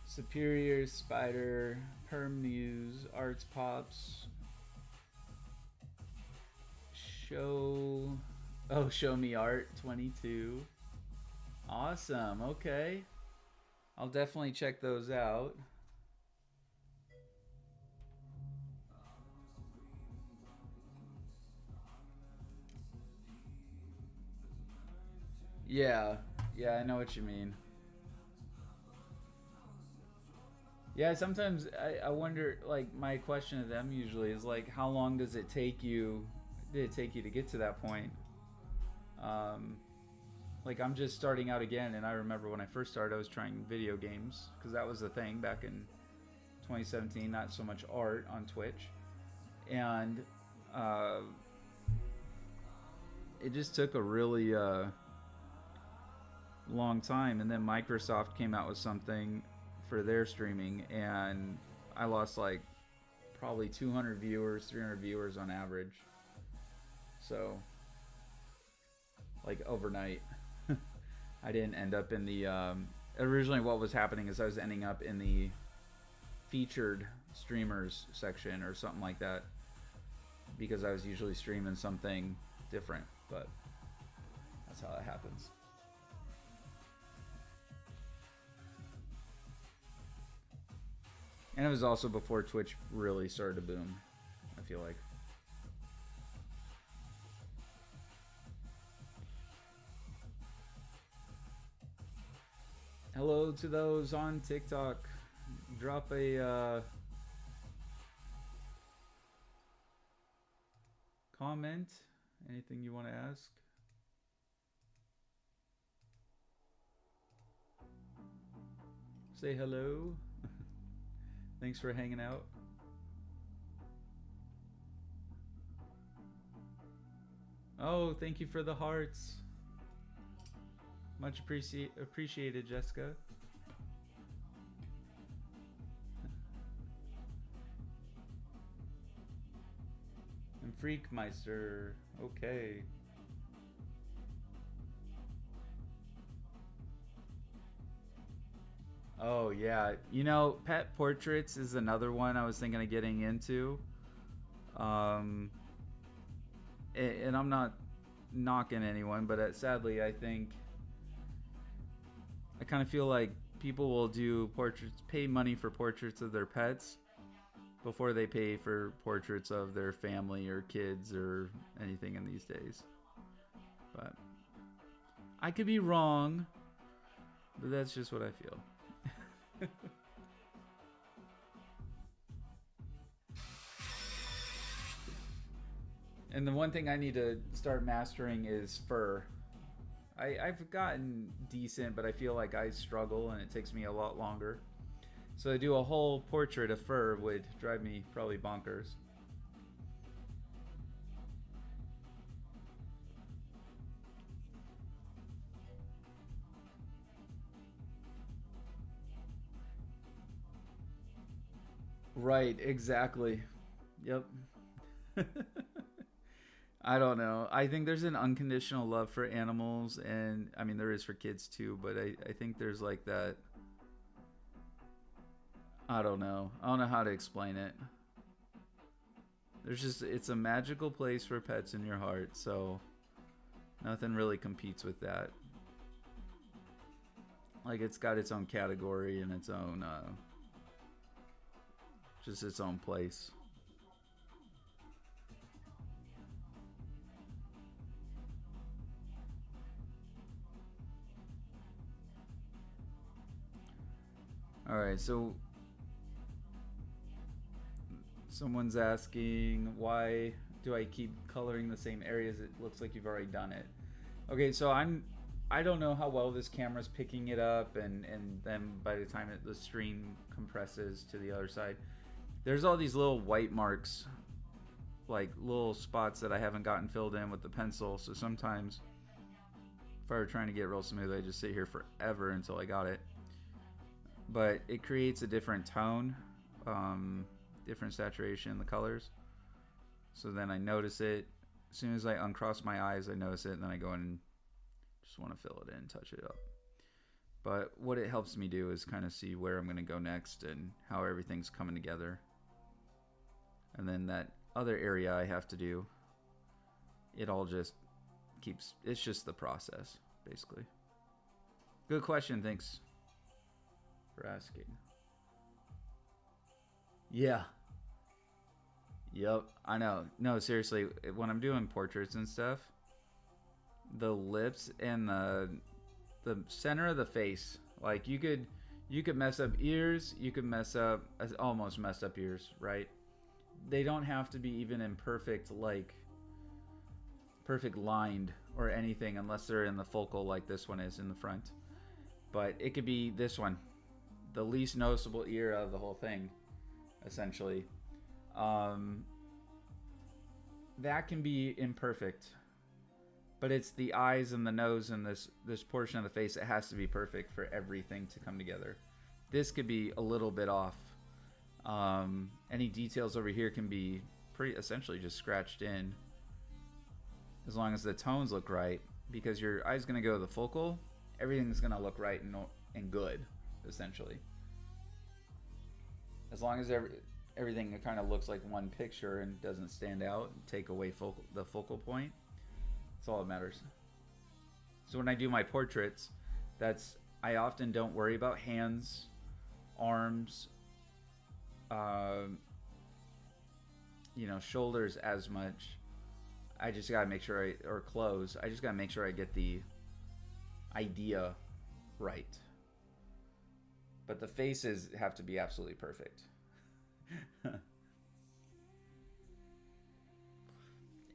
Superior, Spider, Permuse, Arts Pops, Show. Oh, Show Me Art 22. Awesome. Okay. I'll definitely check those out. Yeah. Yeah, I know what you mean. Yeah, sometimes I wonder, like, my question to them usually is, like, how long does it take you, did it take you to get to that point? Um, like, I'm just starting out again, and I remember when I first started, I was trying video games, because that was the thing back in 2017, not so much art on Twitch. And uh, it just took a really long time. And then Microsoft came out with something for their streaming, and I lost like probably 200 viewers, 300 viewers on average. So, like overnight, I didn't end up in the. Originally, what was happening is I was ending up in the featured streamers section or something like that, because I was usually streaming something different, but that's how that happens. And it was also before Twitch really started to boom, I feel like. hello to those on TikTok. Drop a comment. Anything you want to ask? Say hello. Thanks for hanging out. Oh, thank you for the hearts. Much appreciated, Jessica. And Freakmeister. Okay. Oh, yeah. You know, pet portraits is another one I was thinking of getting into. Um, and I'm not knocking anyone, but sadly, I think I kind of feel like people will do portraits, pay money for portraits of their pets before they pay for portraits of their family or kids or anything in these days. But I could be wrong, but that's just what I feel. And the one thing I need to start mastering is fur. I've gotten decent, but I feel like I struggle and it takes me a lot longer. So to do a whole portrait of fur would drive me probably bonkers. Right, exactly. Yep. I don't know. I think there's an unconditional love for animals, and I mean, there is for kids too, but I think there's like that. I don't know. I don't know how to explain it. There's just, it's a magical place for pets in your heart, so nothing really competes with that. Like, it's got its own category and its own, just its own place. Alright, so someone's asking, why do I keep coloring the same areas? It looks like you've already done it. Okay, so I don't know how well this camera's picking it up, and then by the time the stream compresses to the other side, there's all these little white marks, like little spots that I haven't gotten filled in with the pencil. So sometimes if I were trying to get real smooth, I just sit here forever until I got it. But it creates a different tone, different saturation in the colors. So then I notice it. As soon as I uncross my eyes, I notice it, and then I go in and just want to fill it in, touch it up. But what it helps me do is kind of see where I'm going to go next and how everything's coming together. And then that other area I have to do, it all just keeps, it's just the process, basically. Good question, thanks for asking. Yeah. Yep, I know. No, seriously, when I'm doing portraits and stuff, the lips and the center of the face, like you could mess up ears, you could mess up, almost messed up ears, right? They don't have to be even in perfect, like perfect lined or anything unless they're in the focal like this one is in the front. But it could be this one, the least noticeable ear of the whole thing, essentially. That can be imperfect, but it's the eyes and the nose and this portion of the face that has to be perfect for everything to come together. This could be a little bit off. Any details over here can be pretty essentially just scratched in, as long as the tones look right, because your eye's going to go to the focal, everything's going to look right and good, essentially. As long as everything kind of looks like one picture and doesn't stand out and take away the focal point, that's all that matters. So when I do my portraits, I often don't worry about hands, arms, shoulders as much. I just gotta make sure or clothes. I just gotta make sure I get the idea right. But the faces have to be absolutely perfect.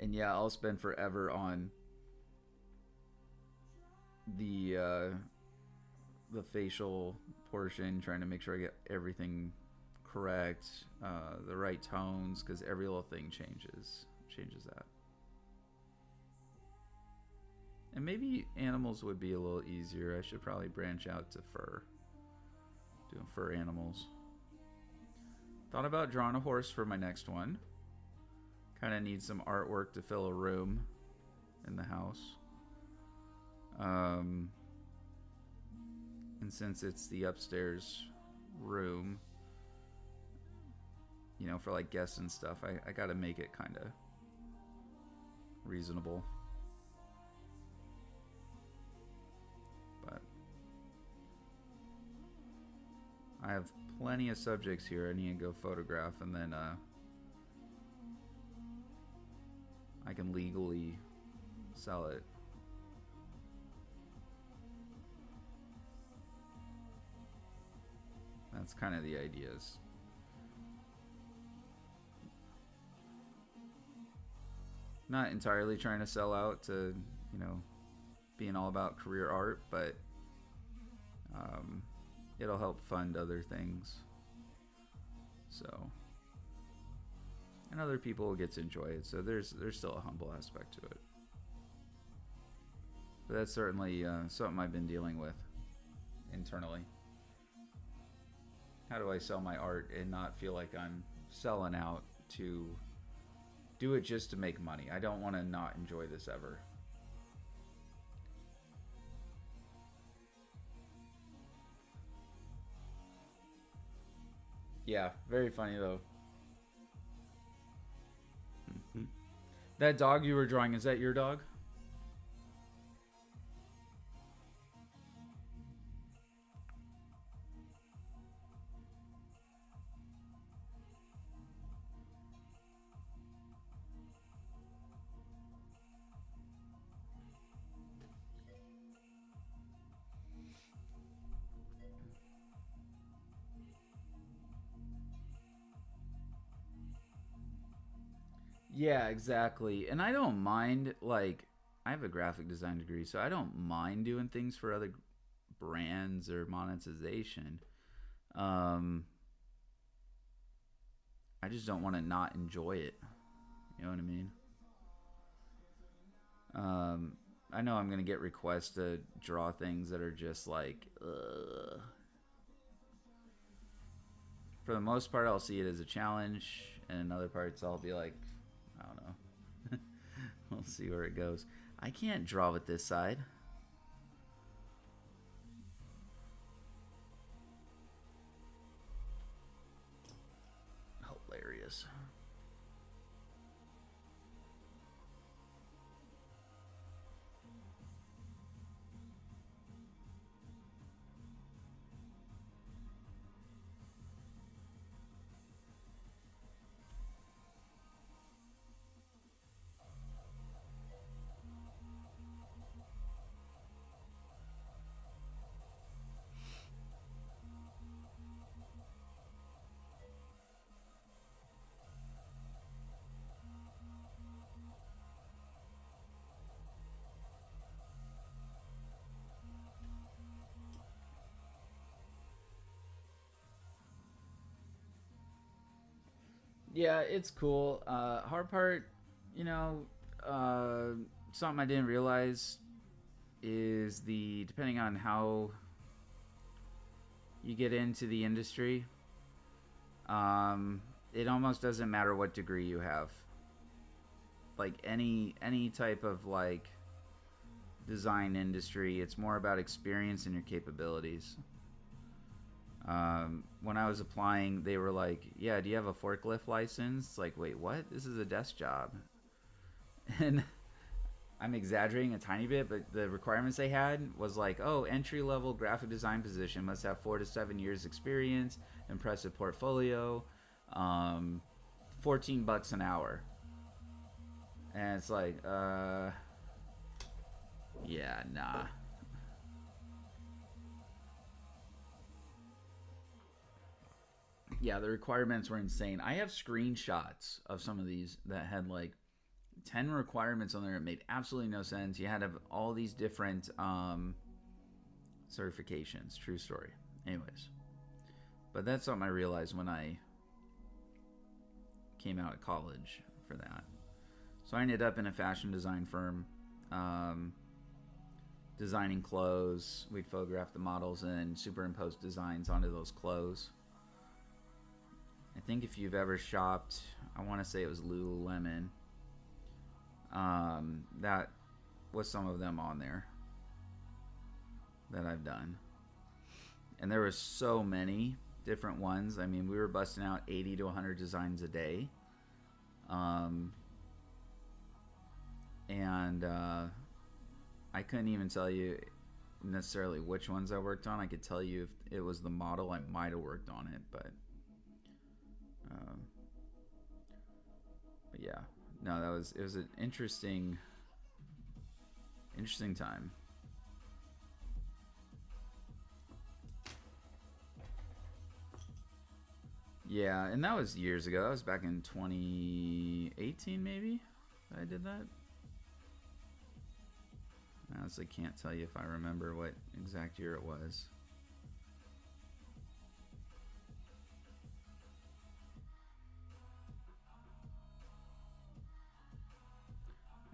And yeah, I'll spend forever on the facial portion, trying to make sure I get everything correct, the right tones, because every little thing changes that. And maybe animals would be a little easier. I should probably branch out to fur, doing fur animals. Thought about drawing a horse for my next one. Kind of need some artwork to fill a room in the house. And since it's the upstairs room, you know, for like guests and stuff, I gotta make it kind of reasonable. But I have plenty of subjects here I need to go photograph, and then I can legally sell it. That's kind of the ideas. Not entirely trying to sell out to, you know, being all about career art, but it'll help fund other things. So, and other people will get to enjoy it. So there's still a humble aspect to it. But that's certainly something I've been dealing with internally. How do I sell my art and not feel like I'm selling out to do it just to make money? I don't want to not enjoy this ever. Yeah, very funny though. That dog you were drawing, is that your dog? Yeah, exactly. And I don't mind, like, I have a graphic design degree, so I don't mind doing things for other brands or monetization. Um, I just don't want to not enjoy it. You know what I mean? Um, I know I'm going to get requests to draw things that are just like, ugh. For the most part, I'll see it as a challenge, and in other parts, I'll be like, I don't know. We'll see where it goes. I can't draw with this side. Hilarious. Yeah, it's cool. Hard part, you know, something I didn't realize is the depending on how you get into the industry, it almost doesn't matter what degree you have. Like any type of like design industry, it's more about experience and your capabilities. When I was applying, they were like, "Yeah, do you have a forklift license?" It's like, wait, what? This is a desk job, and I'm exaggerating a tiny bit, but the requirements they had was like, oh, entry level graphic design position must have 4 to 7 years experience, impressive portfolio, 14 bucks an hour, and it's like, yeah, nah. Yeah, the requirements were insane. I have screenshots of some of these that had like 10 requirements on there. It made absolutely no sense. You had to have all these different certifications. True story. Anyways, but that's something I realized when I came out of college for that. So I ended up in a fashion design firm, designing clothes. We'd photograph the models and superimpose designs onto those clothes. I think if you've ever shopped, I want to say it was Lululemon. That was some of them on there that I've done. And there were so many different ones. I mean, we were busting out 80 to 100 designs a day. And I couldn't even tell you necessarily which ones I worked on. I could tell you if it was the model, I might have worked on it, but yeah, no, it was an interesting time. Yeah, and that was years ago. That was back in 2018, maybe. I did that. I honestly can't tell you if I remember what exact year it was.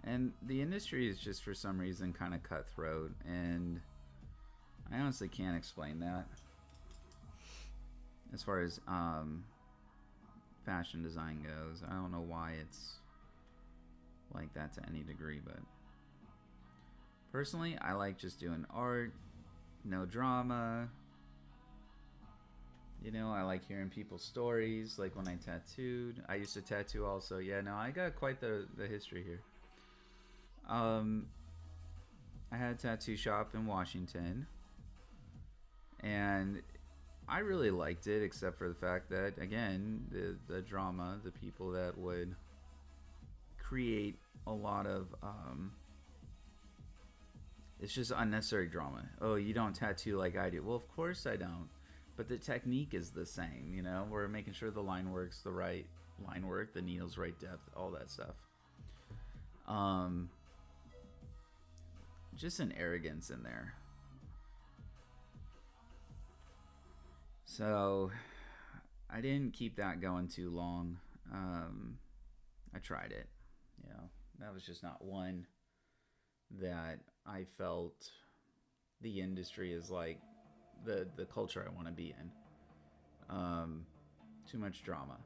And the industry is just for some reason kind of cutthroat, and I honestly can't explain that. As far as fashion design goes, I don't know why it's like that to any degree, but personally, I like just doing art, no drama. You know, I like hearing people's stories, like when I tattooed. I used to tattoo also. Yeah, no, I got quite the history here. I had a tattoo shop in Washington, and I really liked it, except for the fact that, again, the drama, the people that would create a lot of it's just unnecessary drama. Oh, you don't tattoo like I do. Well, of course I don't, but the technique is the same. You know, we're making sure the line works, the right line work, the needle's right depth, all that stuff. Just an arrogance in there. So I didn't keep that going too long. I tried it. You know, that was just not one that I felt the industry is like the culture I want to be in. Too much drama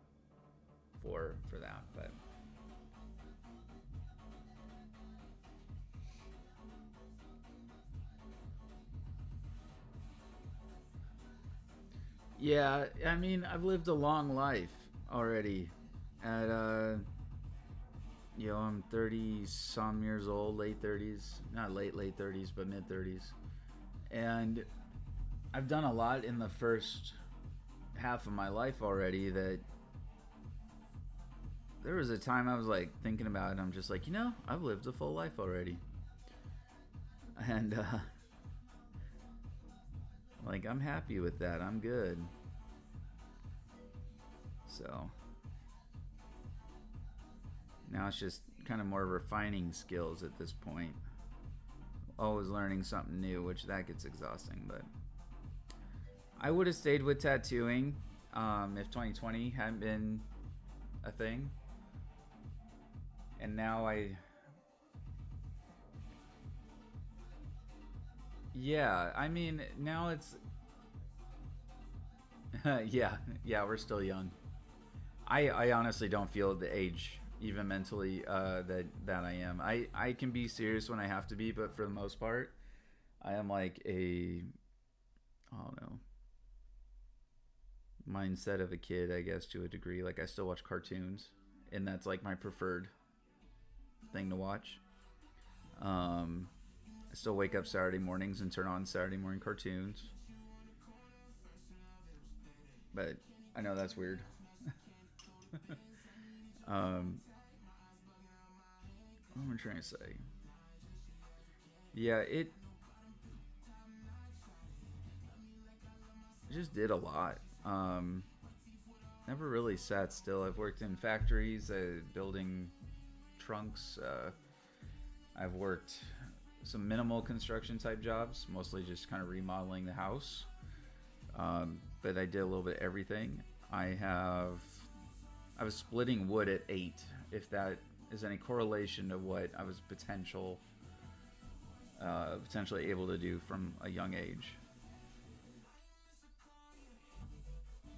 for that, but yeah, I mean, I've lived a long life already. At I'm 30 some years old, late 30s, not late 30s, but mid 30s, and I've done a lot in the first half of my life already. That there was a time I was like thinking about it. I'm just like, I've lived a full life already, and like I'm happy with that. I'm good. So now it's just kind of more refining skills at this point. Always learning something new, which that gets exhausting. But I would have stayed with tattooing if 2020 hadn't been a thing. And now yeah, I mean, now it's, yeah, we're still young. I honestly don't feel the age, even mentally, that I am. I can be serious when I have to be, but for the most part, I am like I don't know, mindset of a kid, I guess, to a degree. Like I still watch cartoons, and that's like my preferred thing to watch. I still wake up Saturday mornings and turn on Saturday morning cartoons. But I know that's weird. What am I trying to say? Yeah, it just did a lot. never really sat still. I've worked in factories, building trunks. I've worked some minimal construction type jobs, mostly just kind of remodeling the house. But I did a little bit of everything. I was splitting wood at 8, if that is any correlation to what I was potentially able to do from a young age.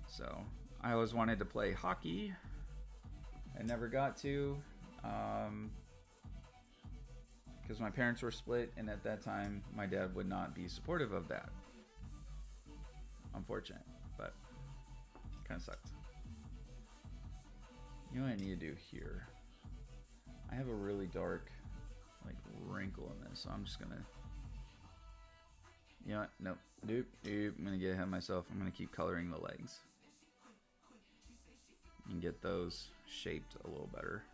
So I always wanted to play hockey. I never got to, because my parents were split, and at that time my dad would not be supportive of that. Unfortunate, but kind of sucked. You know what I need to do here? I have a really dark like wrinkle in this, so I'm just gonna, you know what? Nope. Doop. I'm gonna get ahead of myself. I'm gonna keep coloring the legs and get those shaped a little better.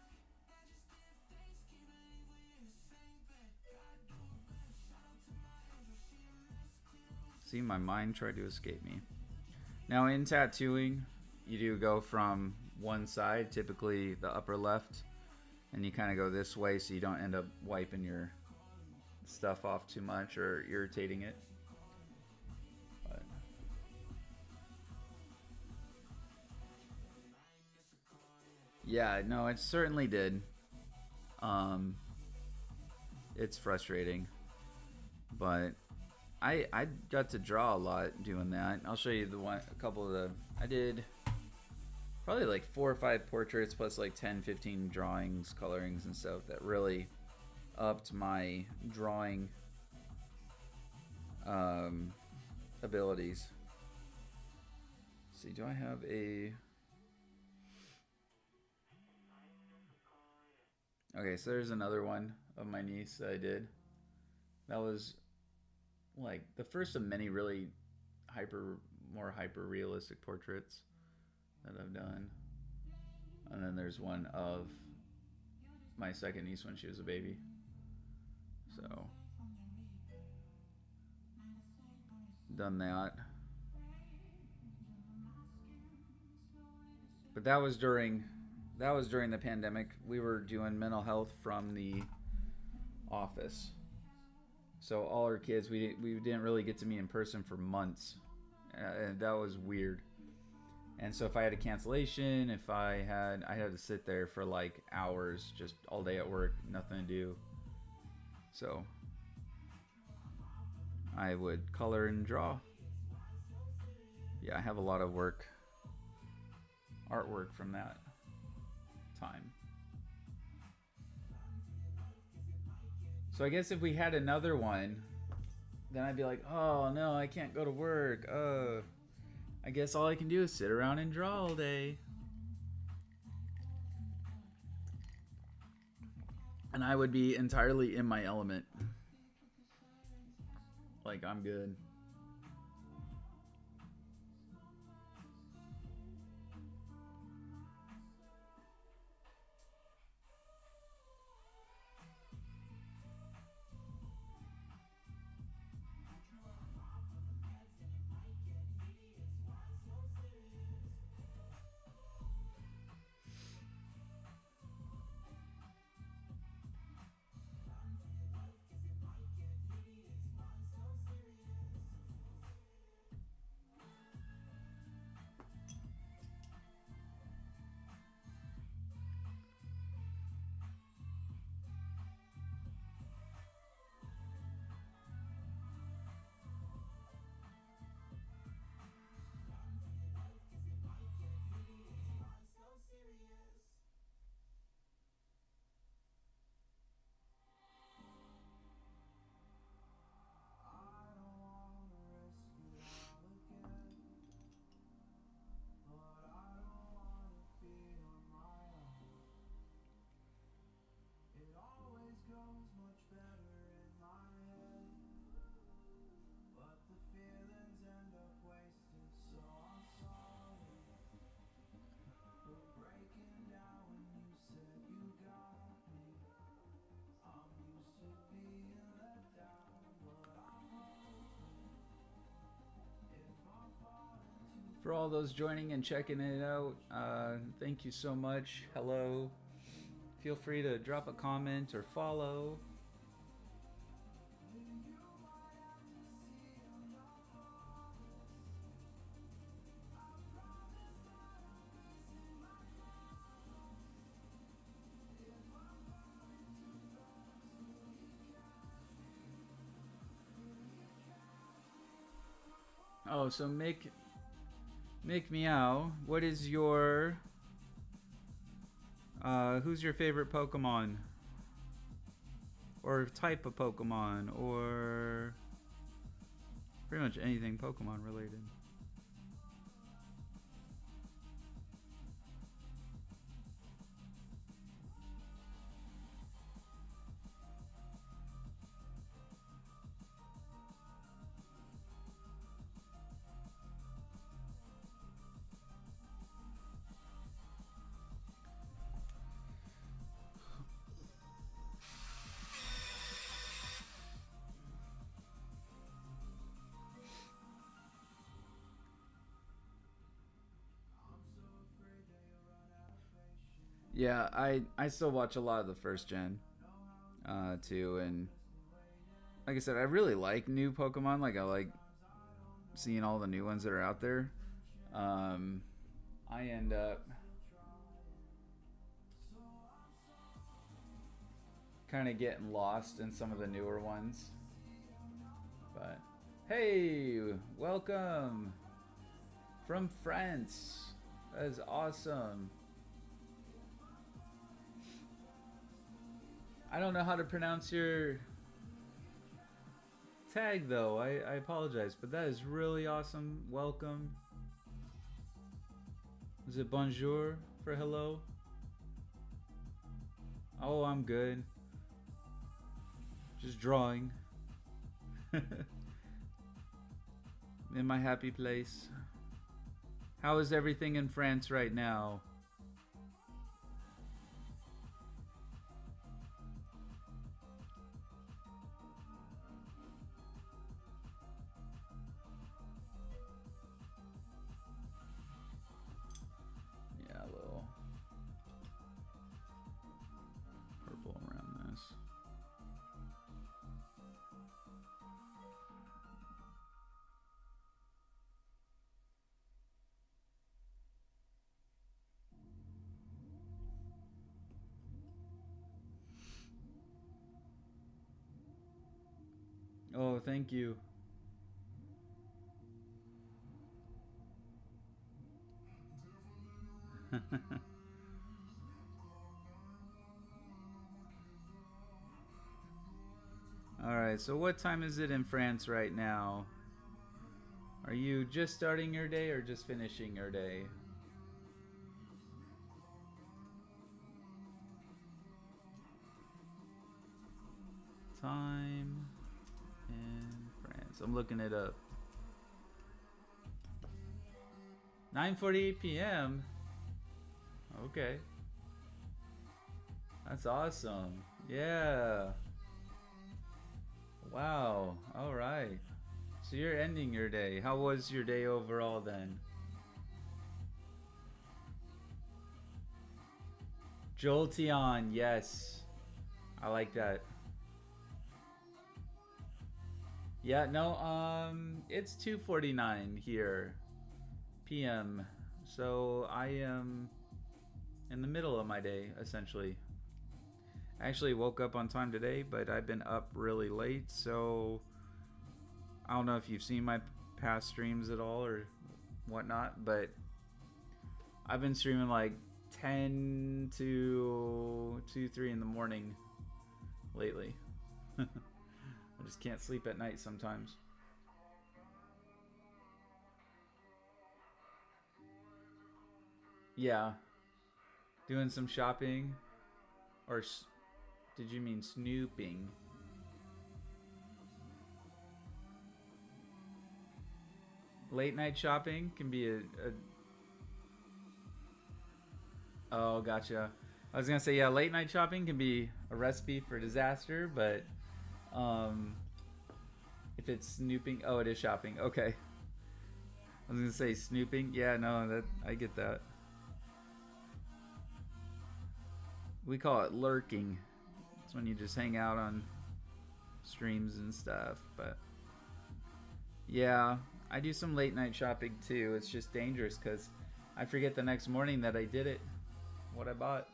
See, my mind tried to escape me. Now in tattooing, you do go from one side, typically the upper left, and you kind of go this way so you don't end up wiping your stuff off too much or irritating it. But yeah, no, it certainly did. It's frustrating, but I got to draw a lot doing that. I'll show you a couple of the, I did probably like 4 or 5 portraits plus like 10, 15 drawings, colorings and stuff that really upped my drawing abilities. Let's see, do I have a... Okay, so there's another one of my niece that I did. That was like the first of many really more hyper realistic portraits that I've done. And then there's one of my second niece when she was a baby. So done that. But that was during the pandemic. We were doing mental health from the office. So all our kids, we didn't really get to meet in person for months. And that was weird. And so if I had a cancellation, I had to sit there for like hours, just all day at work, nothing to do. So I would color and draw. Yeah, I have a lot of artwork from that time. So I guess if we had another one, then I'd be like, oh no, I can't go to work. I guess all I can do is sit around and draw all day. And I would be entirely in my element. Like, I'm good. For all those joining and checking it out, thank you so much. Hello. Feel free to drop a comment or follow. Oh, so Mick Meow, what is your who's your favorite Pokemon? Or type of Pokemon, or pretty much anything Pokemon related. Yeah, I still watch a lot of the first gen, too, and like I said, I really like new Pokemon. Like I like seeing all the new ones that are out there. I end up kind of getting lost in some of the newer ones. But hey, welcome from France. That is awesome. I don't know how to pronounce your tag though. I apologize, but that is really awesome. Welcome. Is it bonjour for hello? Oh, I'm good. Just drawing. In my happy place. How is everything in France right now? Yeah, a little purple around this. Oh, thank you. Alright, so what time is it in France right now? Are you just starting your day or just finishing your day? Time in France. I'm looking it up. 9:48 p.m. Okay. That's awesome. Yeah. Wow. All right. So you're ending your day. How was your day overall then? Jolteon, yes. I like that. Yeah, no, it's 2:49 here p.m. So I am in the middle of my day essentially. I actually woke up on time today, but I've been up really late, so I don't know if you've seen my past streams at all or whatnot, but I've been streaming like 10 to 2, 3 in the morning lately. I just can't sleep at night sometimes. Yeah. Doing some shopping. Or did you mean snooping? Late night shopping can be a Oh, gotcha. I was gonna say, yeah, late night shopping can be a recipe for disaster, but if it's snooping, oh, it is shopping. Okay. I was gonna say snooping. Yeah, no, that I get that. We call it lurking. It's when you just hang out on streams and stuff. But yeah, I do some late night shopping too. It's just dangerous because I forget the next morning that I did it, what I bought.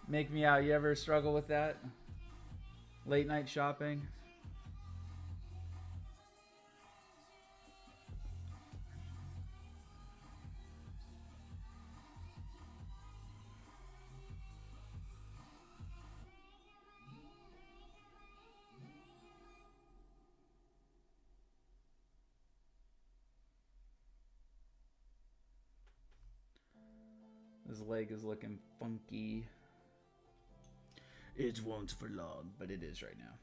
Make me out. You ever struggle with that? Late night shopping? His leg is looking funky. It won't for long, but it is right now.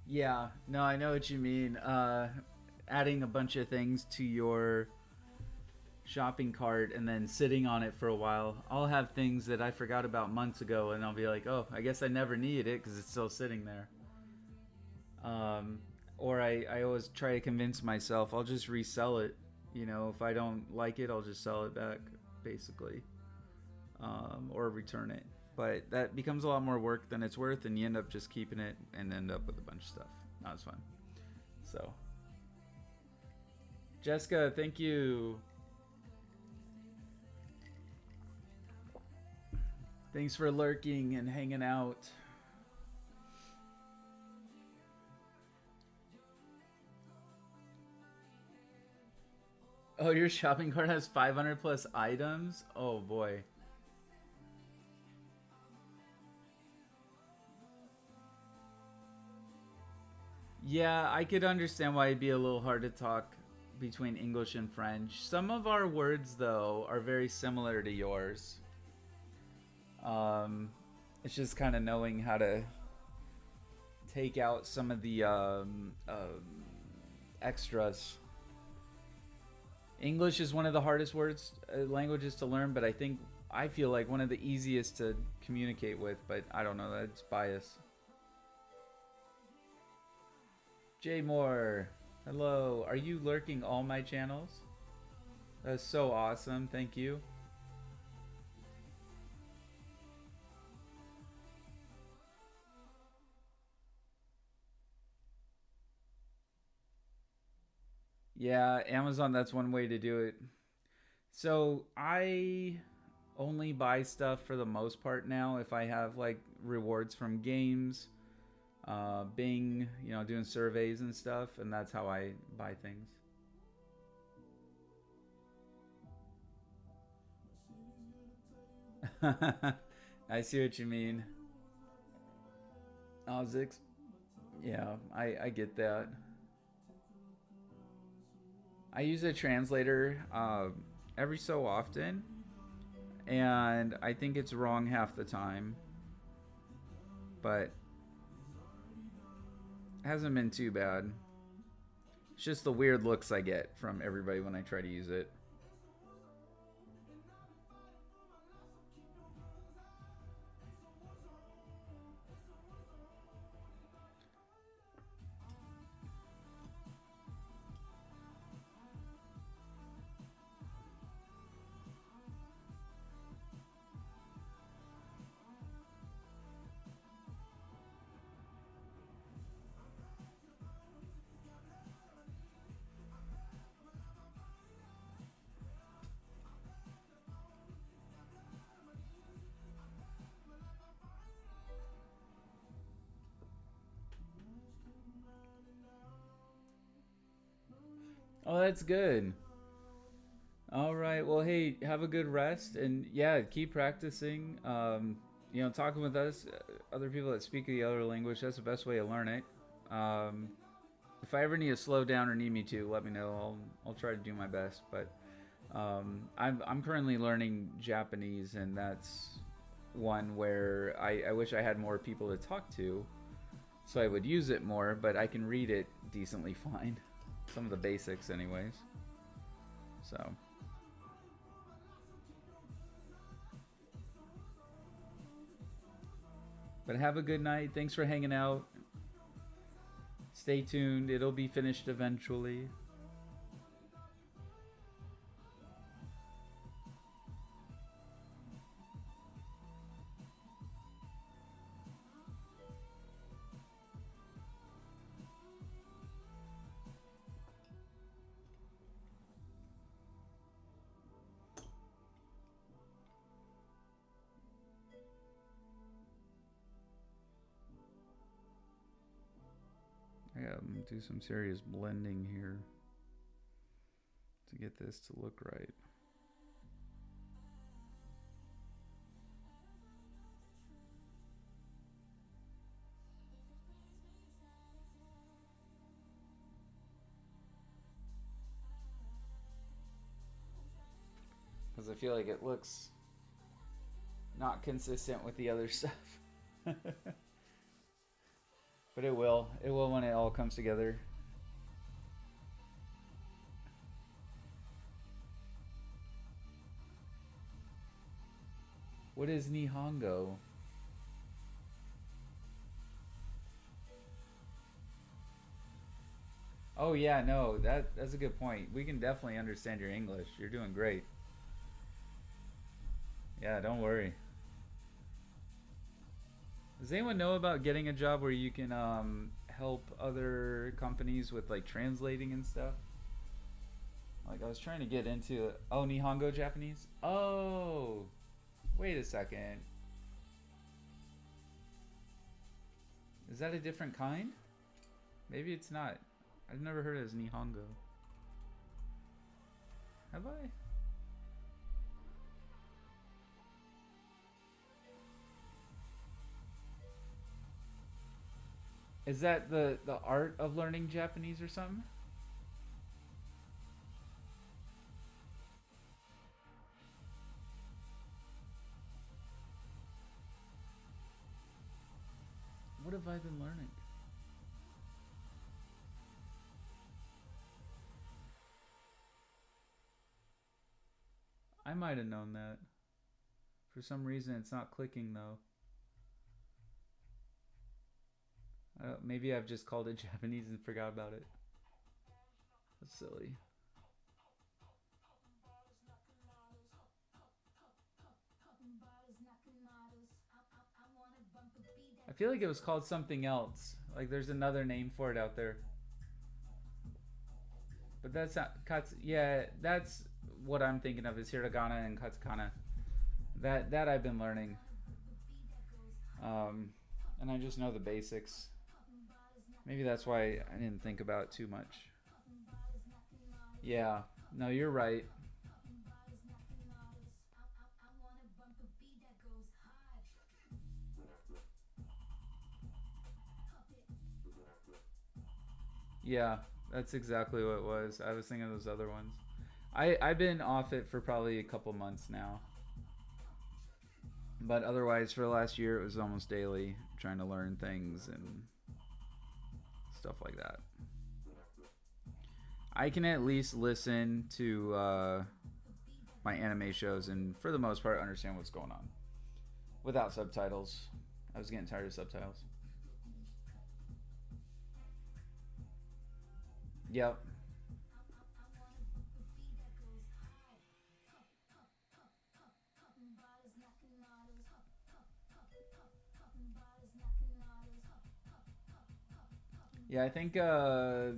Yeah, no, I know what you mean. Adding a bunch of things to your shopping cart and then sitting on it for a while. I'll have things that I forgot about months ago, and I'll be like, oh, I guess I never needed it because it's still sitting there. Um, or I always try to convince myself I'll just resell it. You know, if I don't like it, I'll just sell it back, basically, or return it. But that becomes a lot more work than it's worth, and you end up just keeping it and end up with a bunch of stuff. Not as fun. So, Jessica, thank you. Thanks for lurking and hanging out. Oh, your shopping cart has 500 plus items? Oh boy. Yeah, I could understand why it'd be a little hard to talk between English and French. Some of our words, though, are very similar to yours. Um, it's just kind of knowing how to take out some of the extras. English is one of the hardest languages to learn, but I feel like one of the easiest to communicate with. But I don't know, that's bias. Jay Moore, hello. Are you lurking all my channels? That's so awesome. Thank you. Yeah, Amazon, that's one way to do it. So I only buy stuff for the most part now if I have like rewards from games, Bing, doing surveys and stuff, and that's how I buy things. I see what you mean. Oh, Zix. Yeah, I get that. I use a translator every so often, and I think it's wrong half the time, but it hasn't been too bad. It's just the weird looks I get from everybody when I try to use it. Oh, that's good. All right. Well, hey, have a good rest, and yeah, keep practicing. Talking with us, other people that speak the other language. That's the best way to learn it. Um, if I ever need to slow down or need me to, let me know. I'll try to do my best. But I'm currently learning Japanese, and that's one where I wish I had more people to talk to, so I would use it more. But I can read it decently fine, some of the basics, anyways. So. But have a good night. Thanks for hanging out. Stay tuned. It'll be finished eventually. I gotta do some serious blending here to get this to look right. Because I feel like it looks not consistent with the other stuff. But it will. It will when it all comes together. What is Nihongo? Oh yeah, no, that's a good point. We can definitely understand your English. You're doing great. Yeah, don't worry. Does anyone know about getting a job where you can help other companies with like translating and stuff? Like I was trying to get into Nihongo Japanese. Oh, wait a second. Is that a different kind? Maybe it's not. I've never heard it as Nihongo. Have I? Is that the art of learning Japanese or something? What have I been learning? I might have known that. For some reason, it's not clicking though. Maybe I've just called it Japanese and forgot about it. That's silly. I feel like it was called something else. Like there's another name for it out there. But that's not Kats. Yeah, that's what I'm thinking of is hiragana and katakana. That I've been learning. Um, and I just know the basics. Maybe that's why I didn't think about it too much. Yeah. No, you're right. Yeah, that's exactly what it was. I was thinking of those other ones. I've been off it for probably a couple months now. But otherwise, for the last year, it was almost daily trying to learn things and stuff like that. I can at least listen to my anime shows and, for the most part, understand what's going on without subtitles. I was getting tired of subtitles. Yep. Yeah, I think I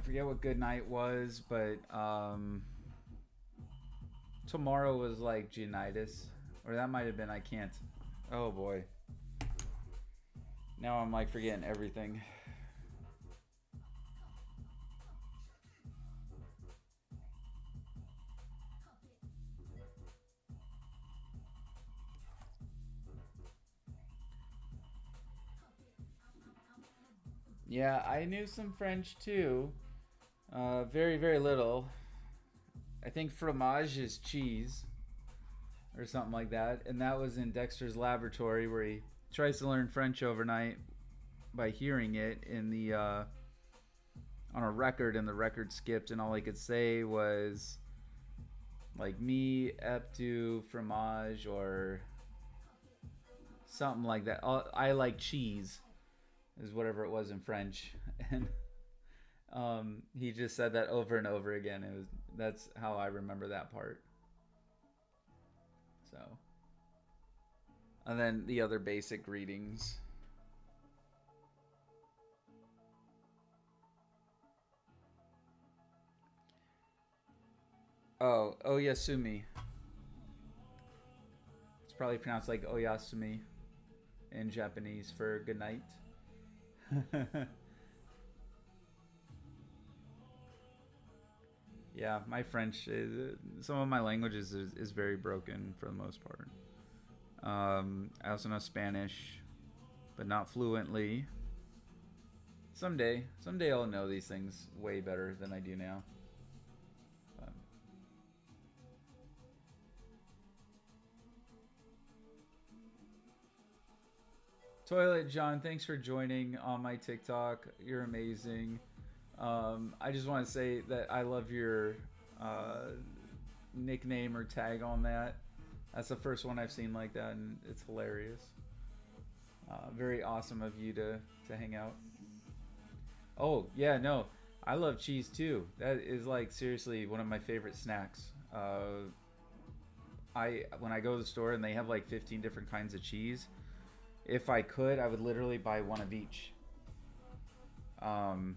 forget what good night was, but tomorrow was like Gionitis, or that might have been I can't. Oh boy. Now I'm like forgetting everything. Yeah, I knew some French too. Very, very little. I think fromage is cheese or something like that. And that was in Dexter's laboratory where he tries to learn French overnight by hearing it in the on a record, and the record skipped, and all he could say was like me eptu fromage or something like that. I like cheese is whatever it was in French, and he just said that over and over again. It was That's how I remember that part. So, and then the other basic greetings. Oh, Oyasumi. It's probably pronounced like Oyasumi in Japanese for good night. Yeah, my French is, some of my languages is very broken for the most part. I also know Spanish, but not fluently. Someday I'll know these things way better than I do now. But Toilet John, thanks for joining on my TikTok. You're amazing. I just want to say that I love your uh, nickname or tag on that. That's the first one I've seen like that, and it's hilarious. Very awesome of you to hang out. Oh yeah, no, I love cheese too. That is like seriously one of my favorite snacks. I When I go to the store and they have like 15 different kinds of cheese, if I could, I would literally buy one of each. Um,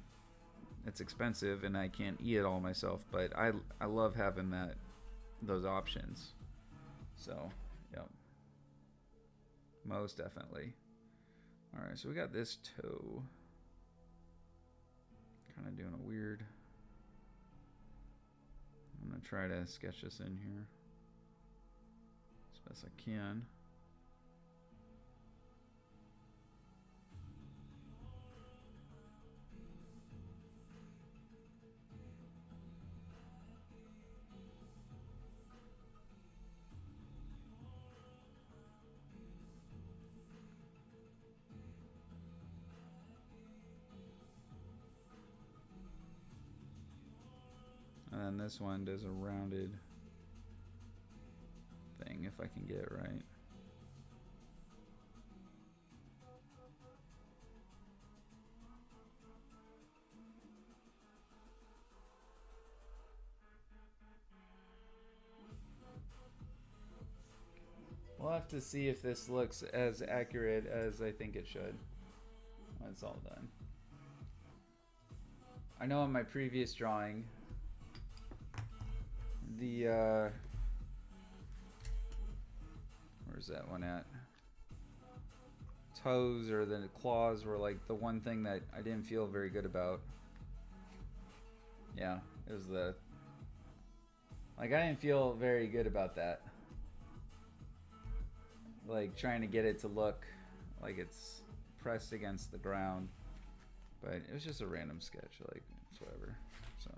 it's expensive and I can't eat it all myself, but I love having those options. So, yeah, most definitely. All right, so we got this toe. Kind of doing a weird. I'm gonna try to sketch this in here as best I can. And then this one does a rounded thing if I can get it right. We'll have to see if this looks as accurate as I think it should when it's all done. I know in my previous drawing, the where's that one at? Toes or the claws were like the one thing that I didn't feel very good about. Yeah, it was I didn't feel very good about that. Like trying to get it to look like it's pressed against the ground, but it was just a random sketch. Like it's whatever. So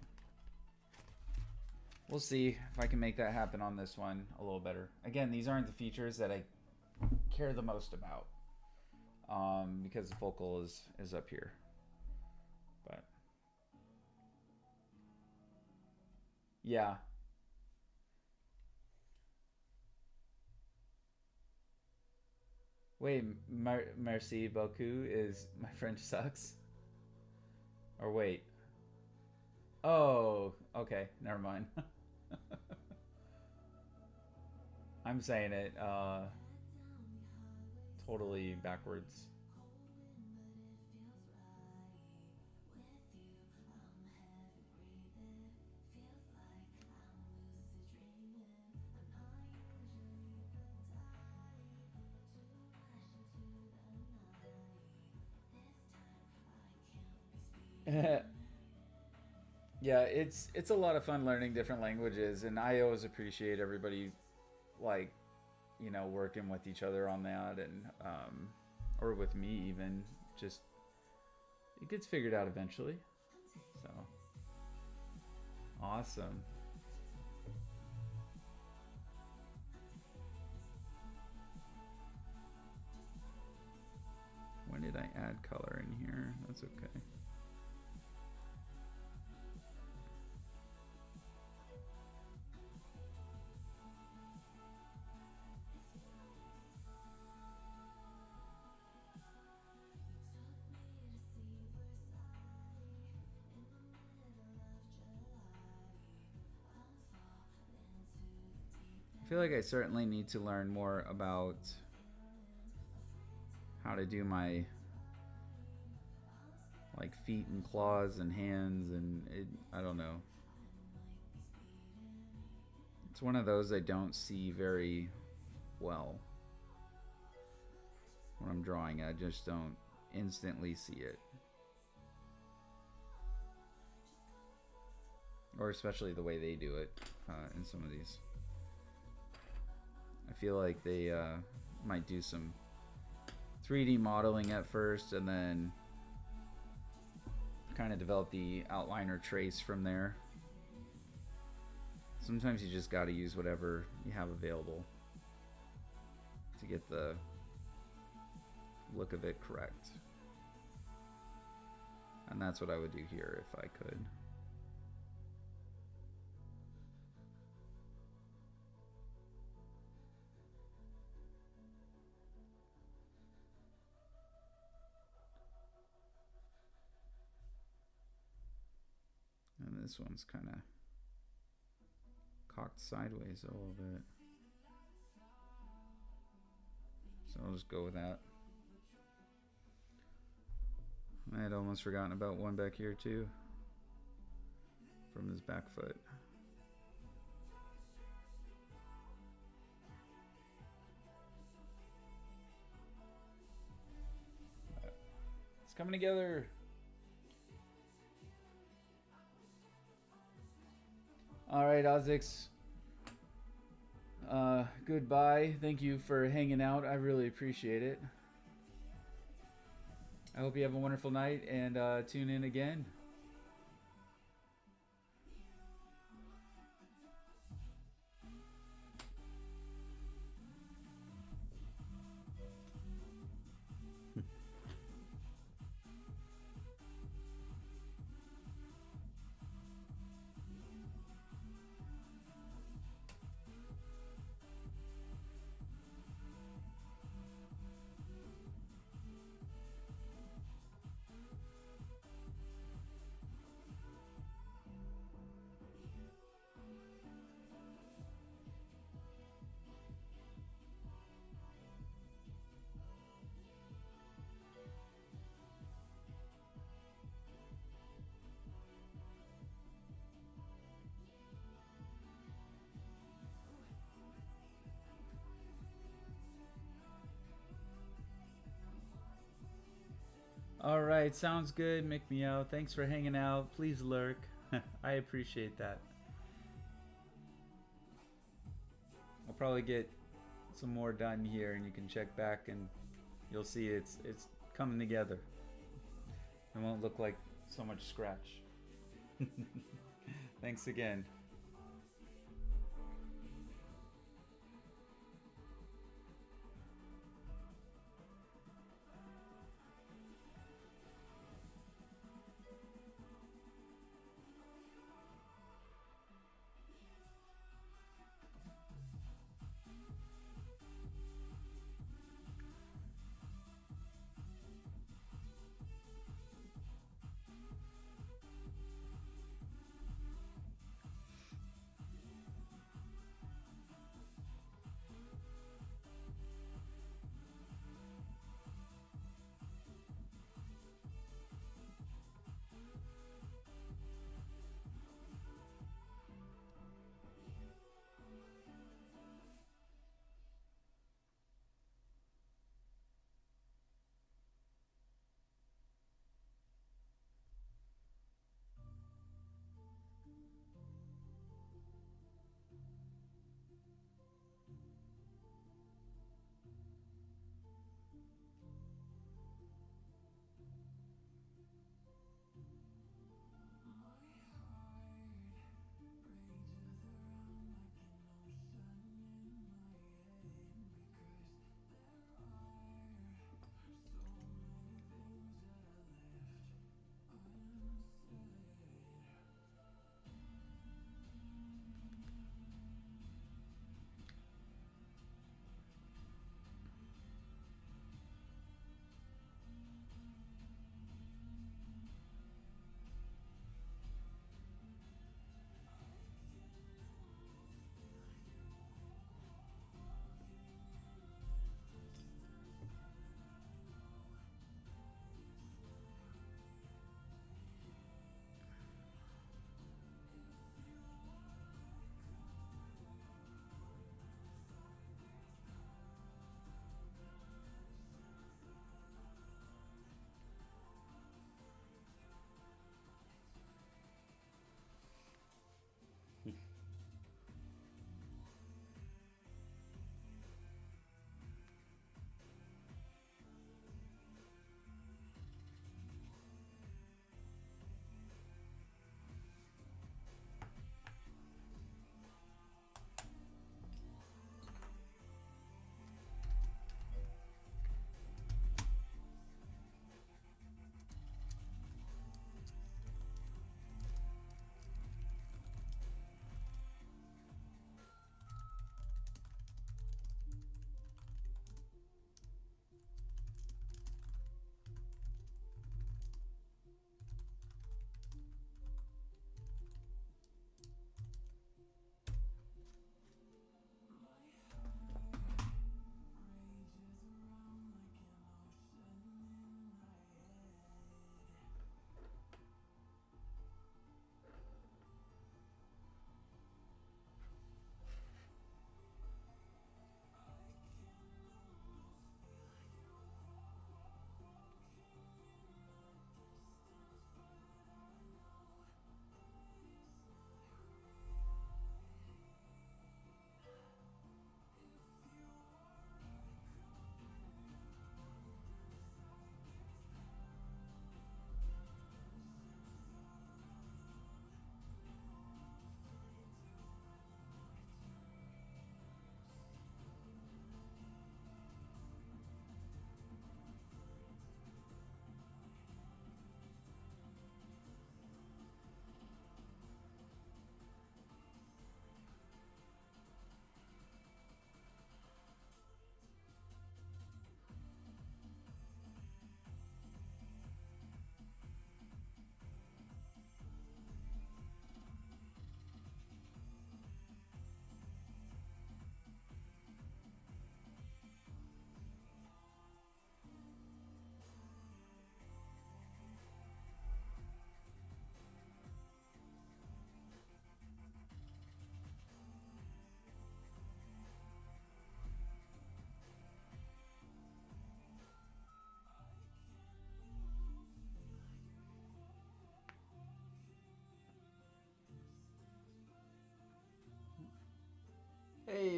we'll see if I can make that happen on this one a little better. Again, these aren't the features that I care the most about, because the focal is up here. But yeah. Wait, merci beaucoup is my French sucks? Or wait. Oh, okay, never mind. I'm saying it totally backwards. Yeah, it's a lot of fun learning different languages, and I always appreciate everybody like working with each other on that, and or with me even just it gets figured out eventually. So awesome. When did I add color in here? That's okay. I feel like I certainly need to learn more about how to do my like feet and claws and hands, and I don't know. It's one of those I don't see very well when I'm drawing. I just don't instantly see it. Or especially the way they do it in some of these. I feel like they might do some 3D modeling at first and then kind of develop the outline or trace from there. Sometimes you just got to use whatever you have available to get the look of it correct. And that's what I would do here if I could. And this one's kind of cocked sideways a little bit. So I'll just go with that. I had almost forgotten about one back here too, from his back foot. It's coming together. All right, Ozix. Goodbye. Thank you for hanging out. I really appreciate it. I hope you have a wonderful night and tune in again. All right, sounds good, Mick Meow. Thanks for hanging out. Please lurk. I appreciate that. I'll probably get some more done here, and you can check back, and you'll see it's coming together. It won't look like so much scratch. Thanks again.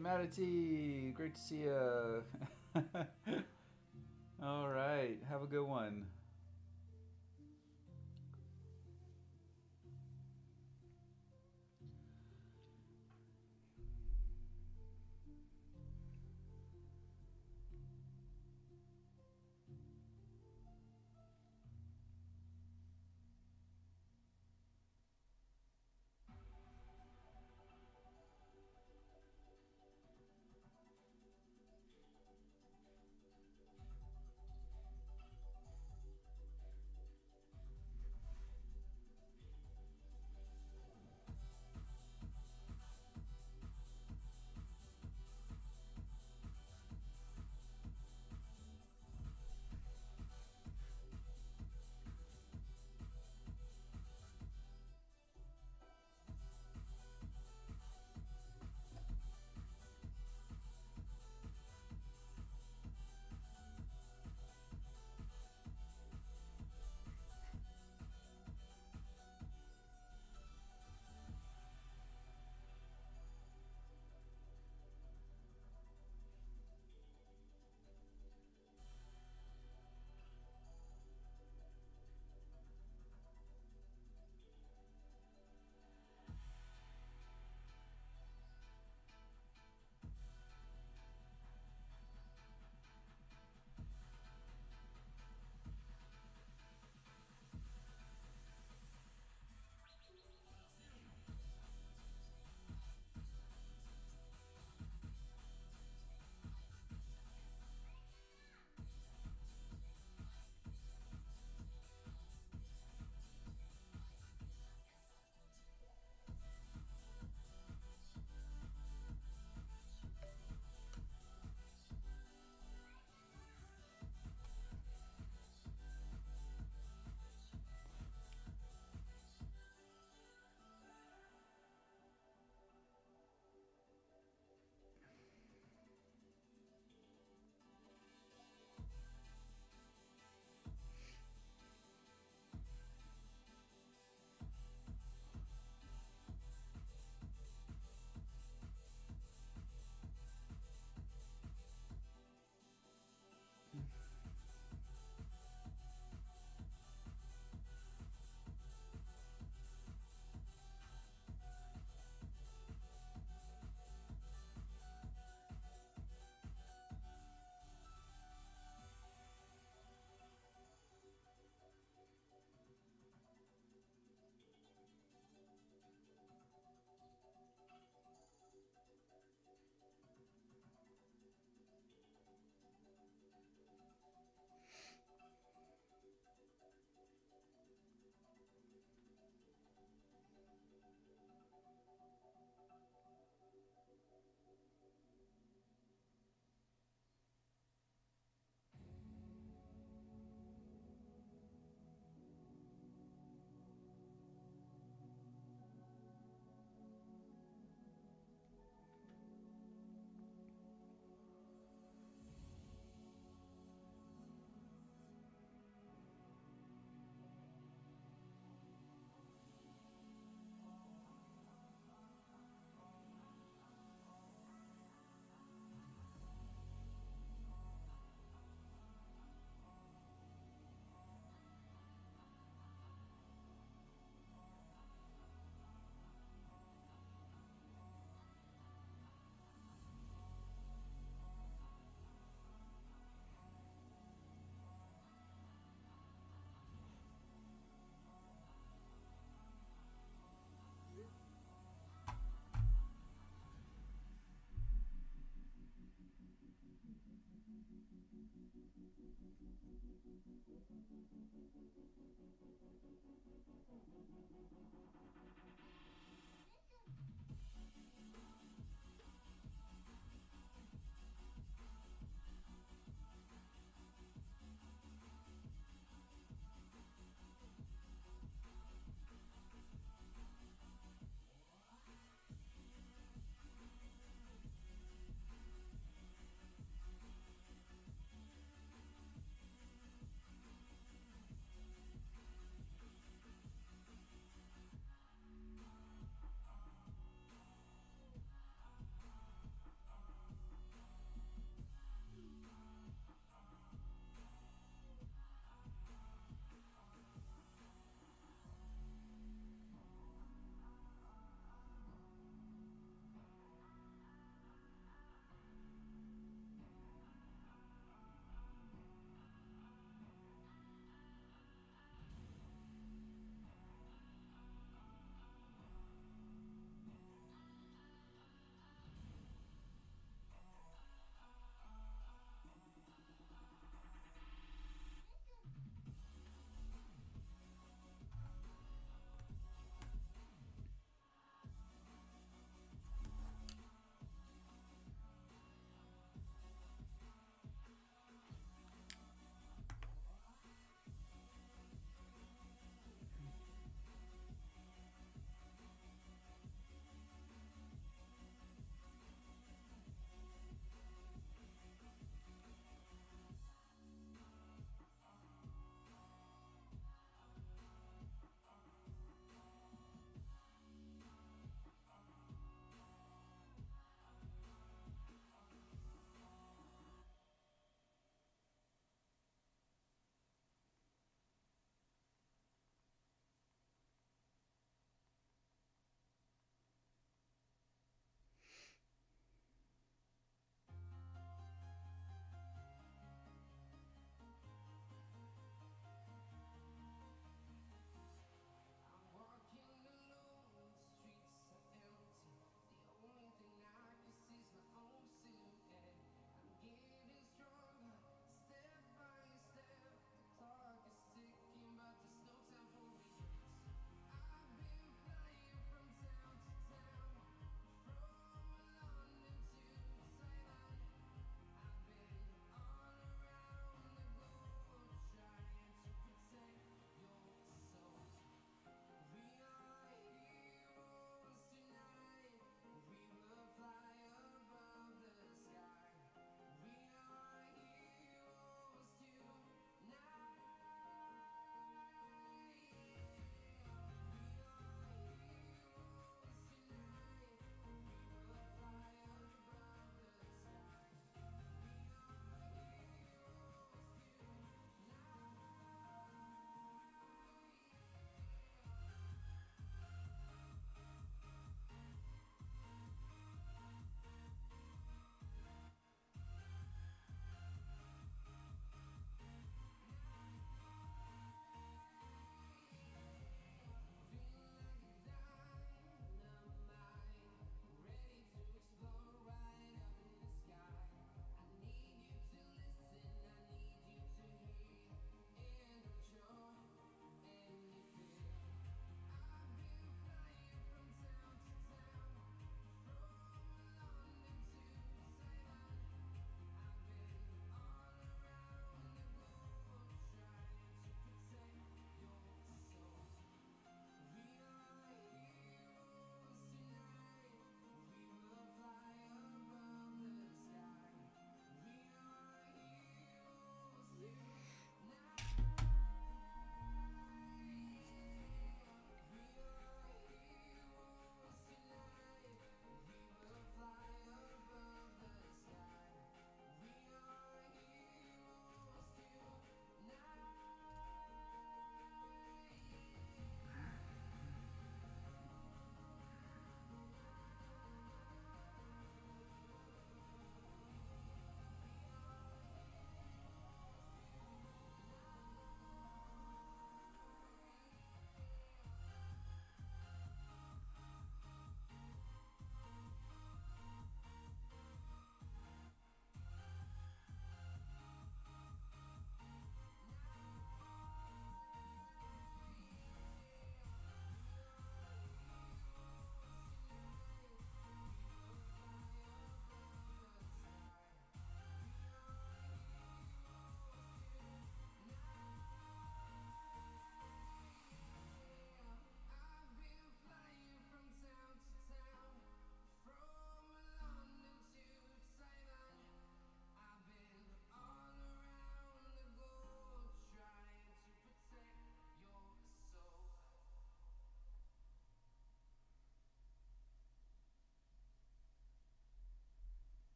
Matty, great to see you. All right, have a good one.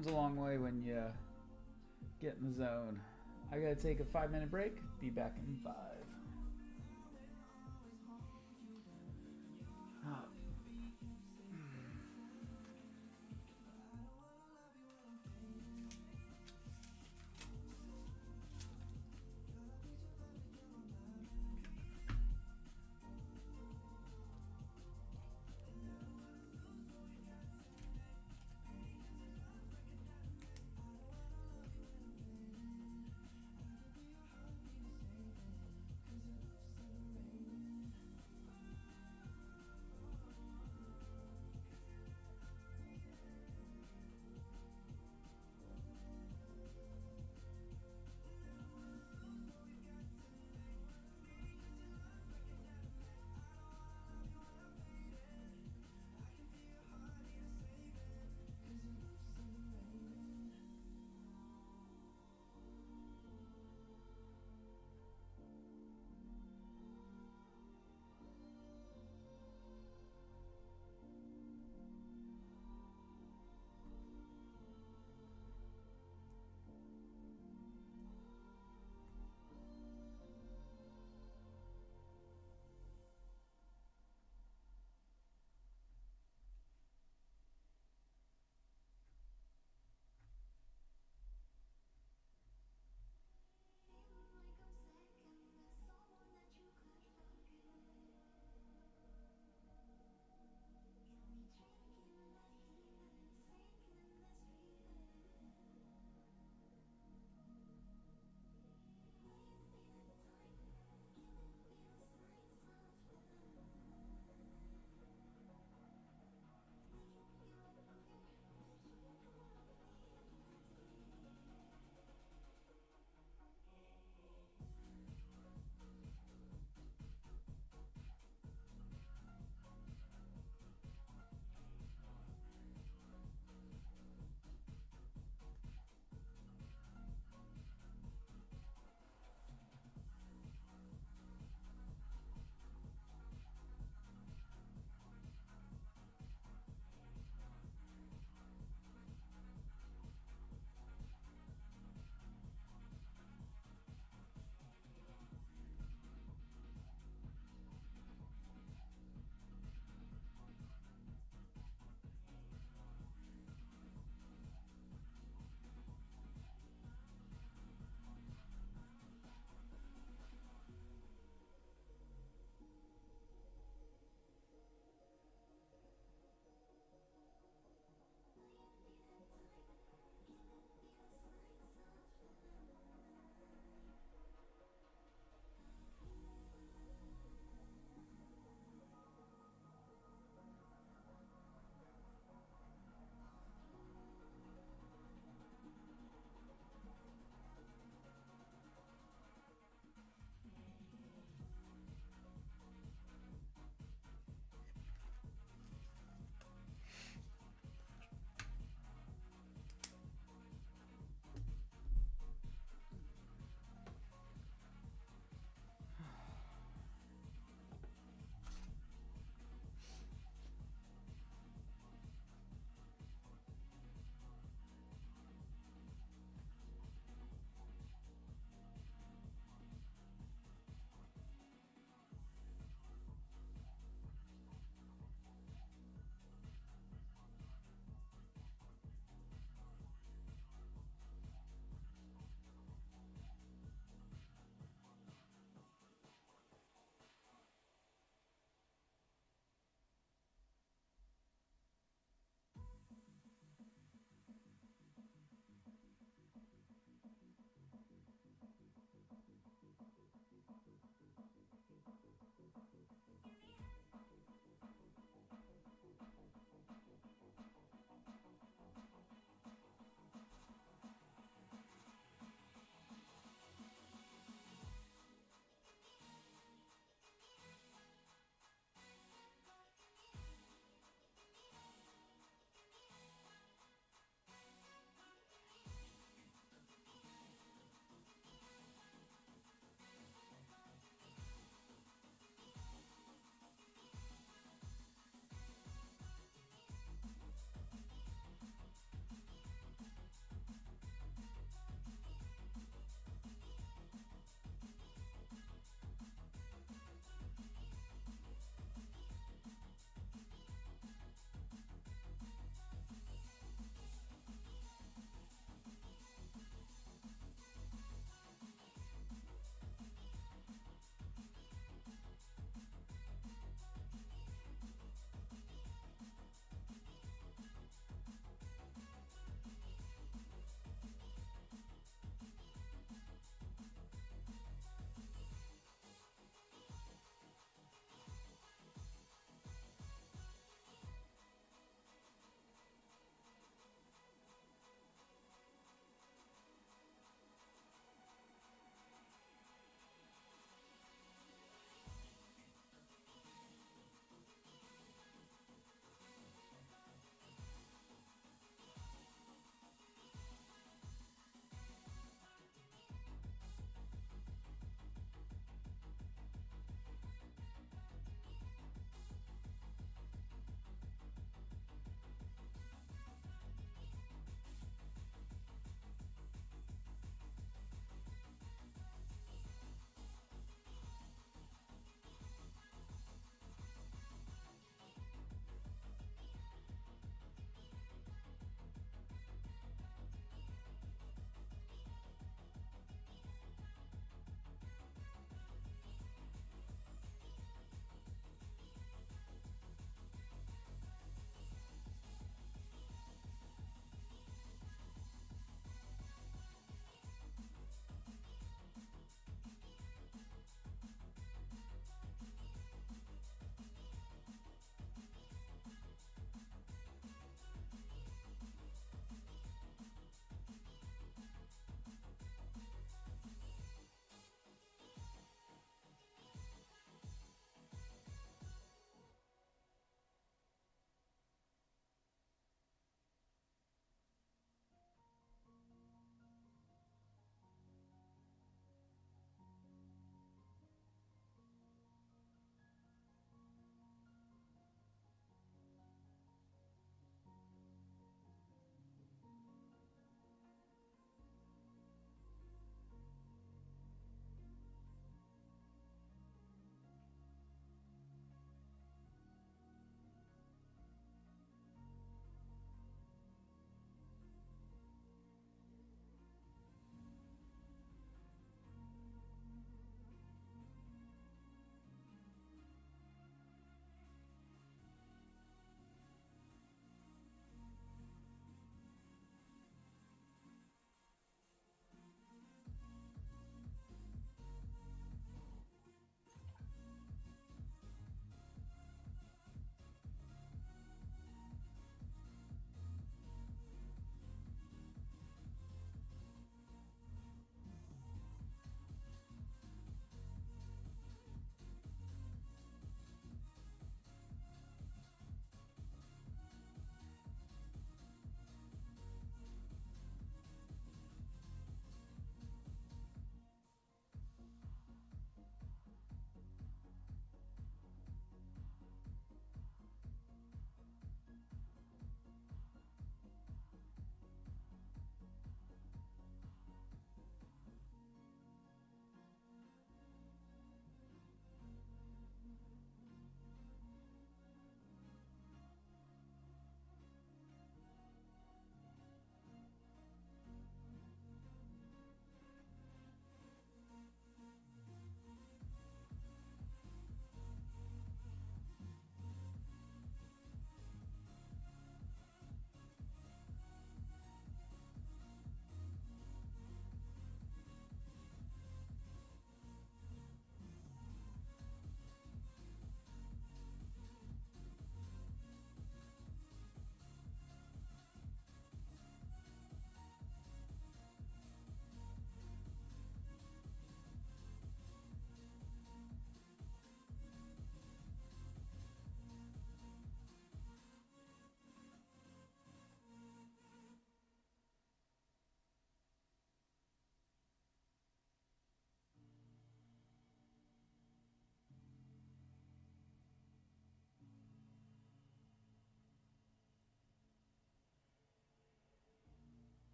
comes a long way when you get in the zone. I gotta take a 5-minute break. Be back in 5.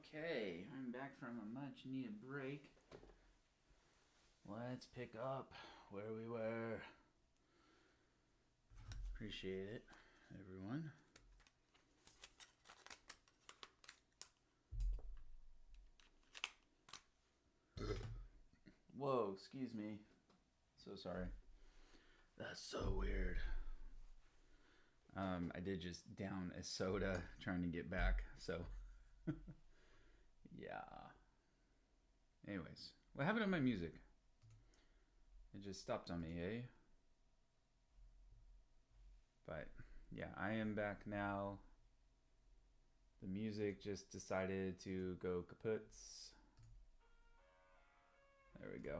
Okay, I'm back from a much needed break. Let's pick up where we were. Appreciate it, everyone. Whoa, excuse me. So sorry. That's so weird. I did just down a soda trying to get back, so yeah. Anyways, what happened to my music? It just stopped on me, eh? But yeah, I am back now. The music just decided to go kaputs. There we go.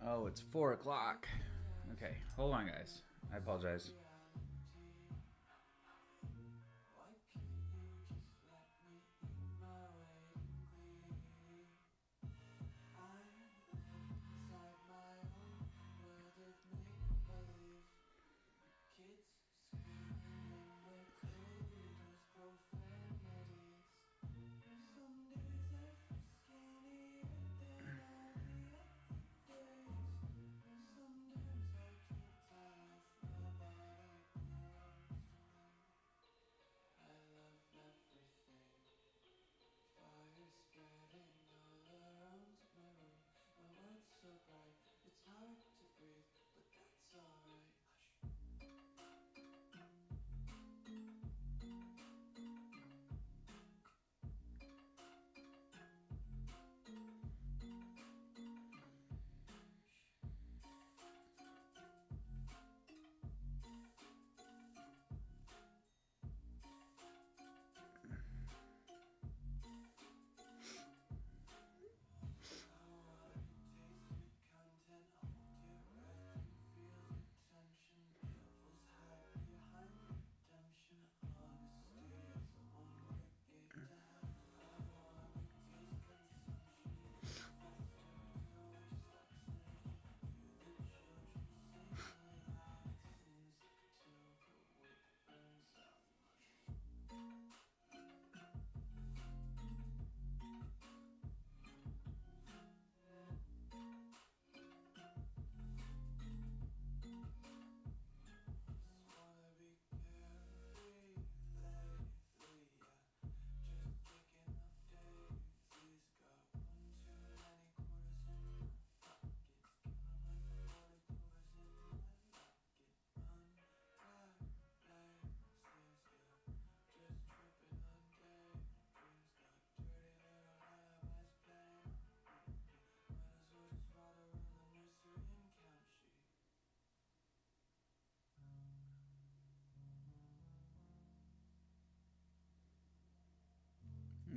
Oh, it's 4 o'clock. Okay, hold on, guys. I apologize.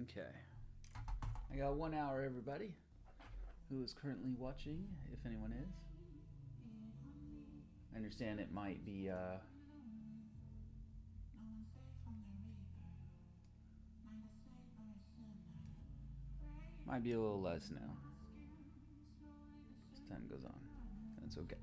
Okay. I got 1 hour, everybody who is currently watching, if anyone is. I understand it might be might be a little less now as time goes on. That's okay.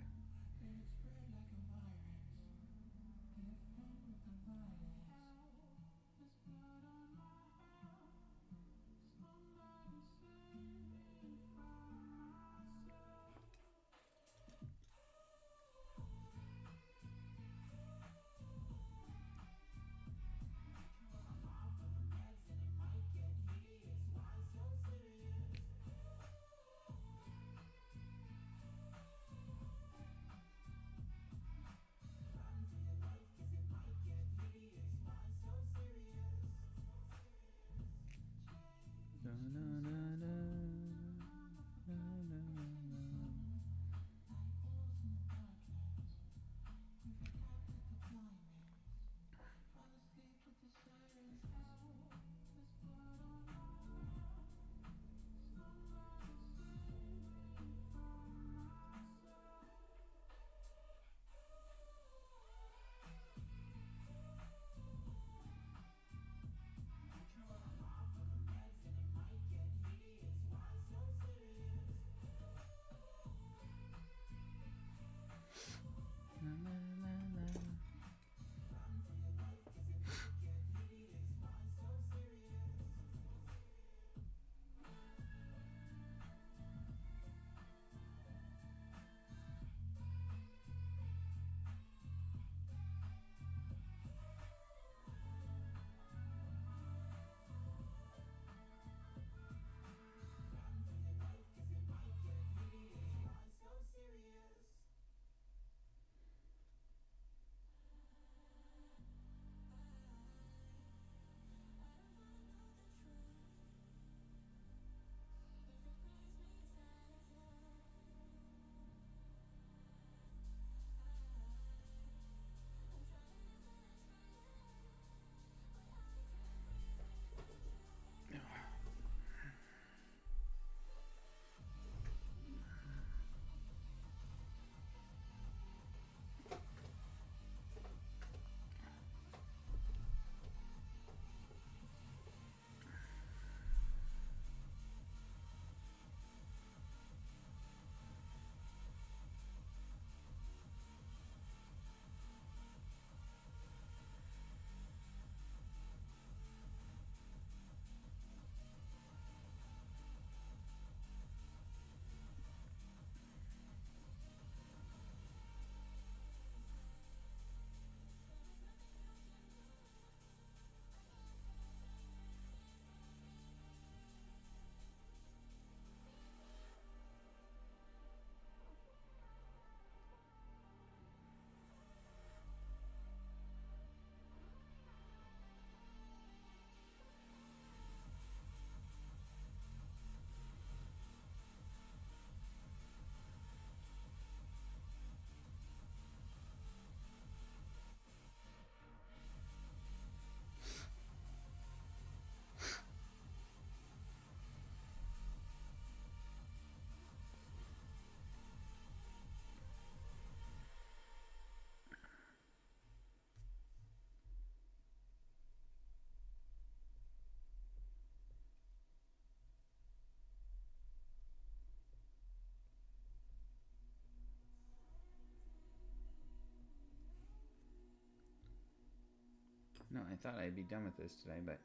No, I thought I'd be done with this today, but...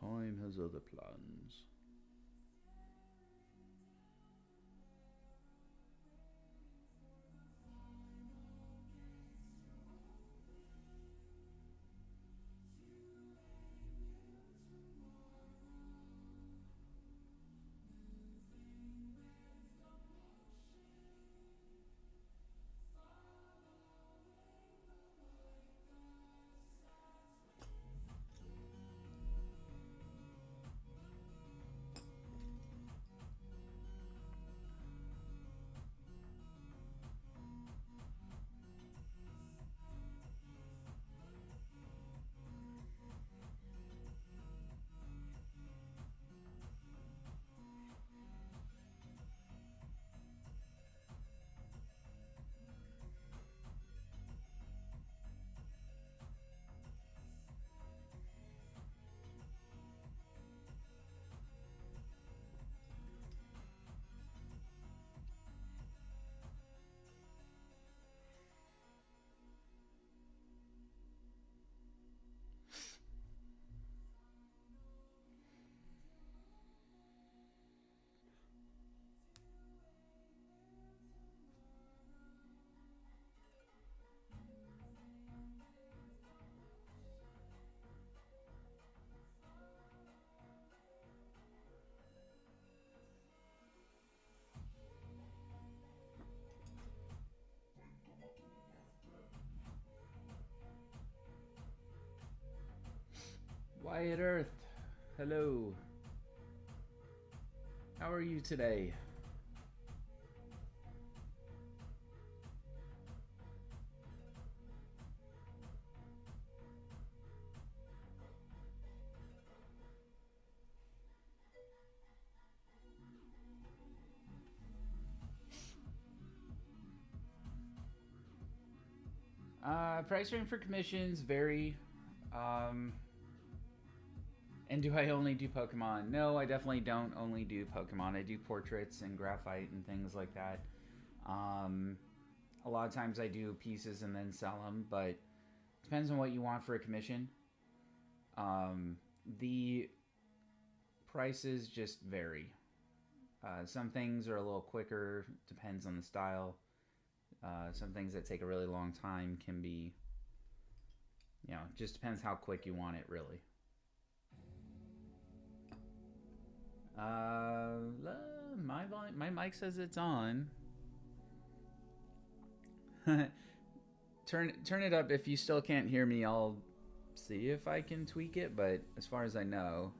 Time has other plans. Wyatt Earth, hello. How are you today? Price range for commissions vary. And do I only do Pokemon? No, I definitely don't only do Pokemon. I do portraits and graphite and things like that. A lot of times I do pieces and then sell them, but it depends on what you want for a commission. The prices just vary. Some things are a little quicker, depends on the style. Some things that take a really long time can be, just depends how quick you want it, really. My mic says it's on. Turn it up. If you still can't hear me, I'll see if I can tweak it, but as far as I know,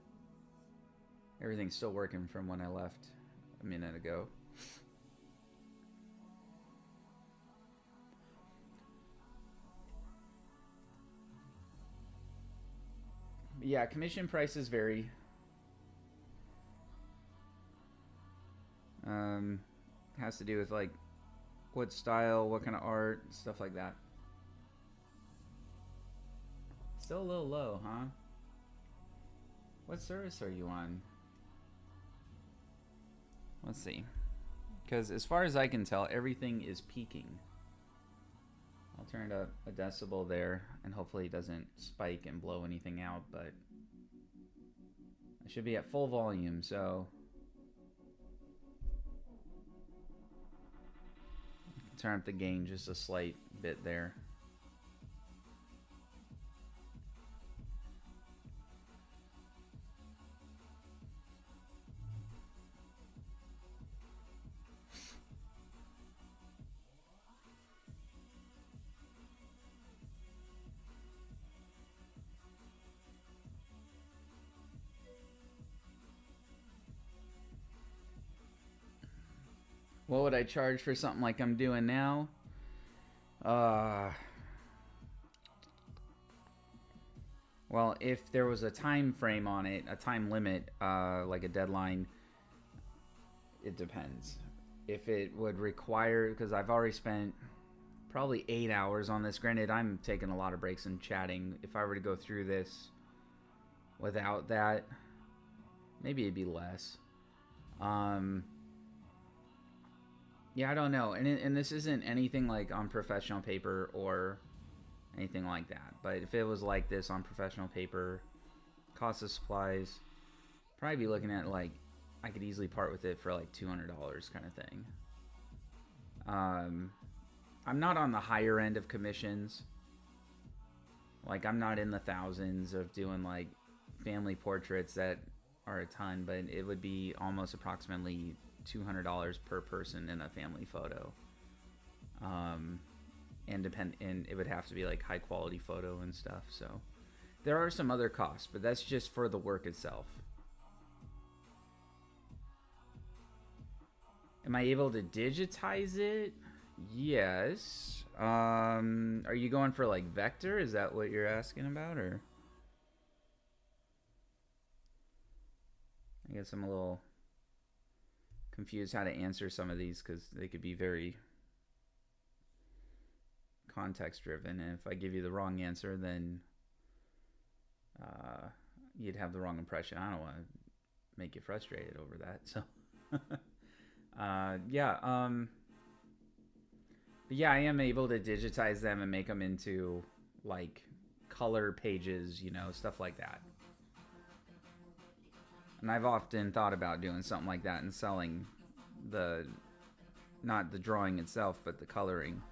everything's still working from when I left a minute ago. Yeah, commission prices vary. Has to do with like what style, what kind of art, stuff like that. Still a little low, huh? What service are you on? Let's see. Because as far as I can tell, everything is peaking. I'll turn it up a decibel there, and hopefully it doesn't spike and blow anything out, but I should be at full volume, so turn up the gain just a slight bit there. What would I charge for something like I'm doing now? Well, if there was a time frame on it, a time limit, like a deadline, it depends. If it would require, because I've already spent probably 8 hours on this. Granted, I'm taking a lot of breaks and chatting. If I were to go through this without that, maybe it'd be less. Yeah, I don't know. And this isn't anything like on professional paper or anything like that. But if it was like this on professional paper, cost of supplies, probably be looking at like I could easily part with it for like $200 kind of thing. I'm not on the higher end of commissions. Like I'm not in the thousands of doing like family portraits that are a ton, but it would be almost approximately $200 per person in a family photo. And it would have to be like high quality photo and stuff. So there are some other costs, but that's just for the work itself. Am I able to digitize it? Yes. Are you going for like vector? Is that what you're asking about, or? I guess I'm a little confused how to answer some of these because they could be very context driven, and if I give you the wrong answer, then you'd have the wrong impression. I don't want to make you frustrated over that. So, yeah. But yeah, I am able to digitize them and make them into like color pages, you know, stuff like that. And I've often thought about doing something like that and selling not the drawing itself, but the coloring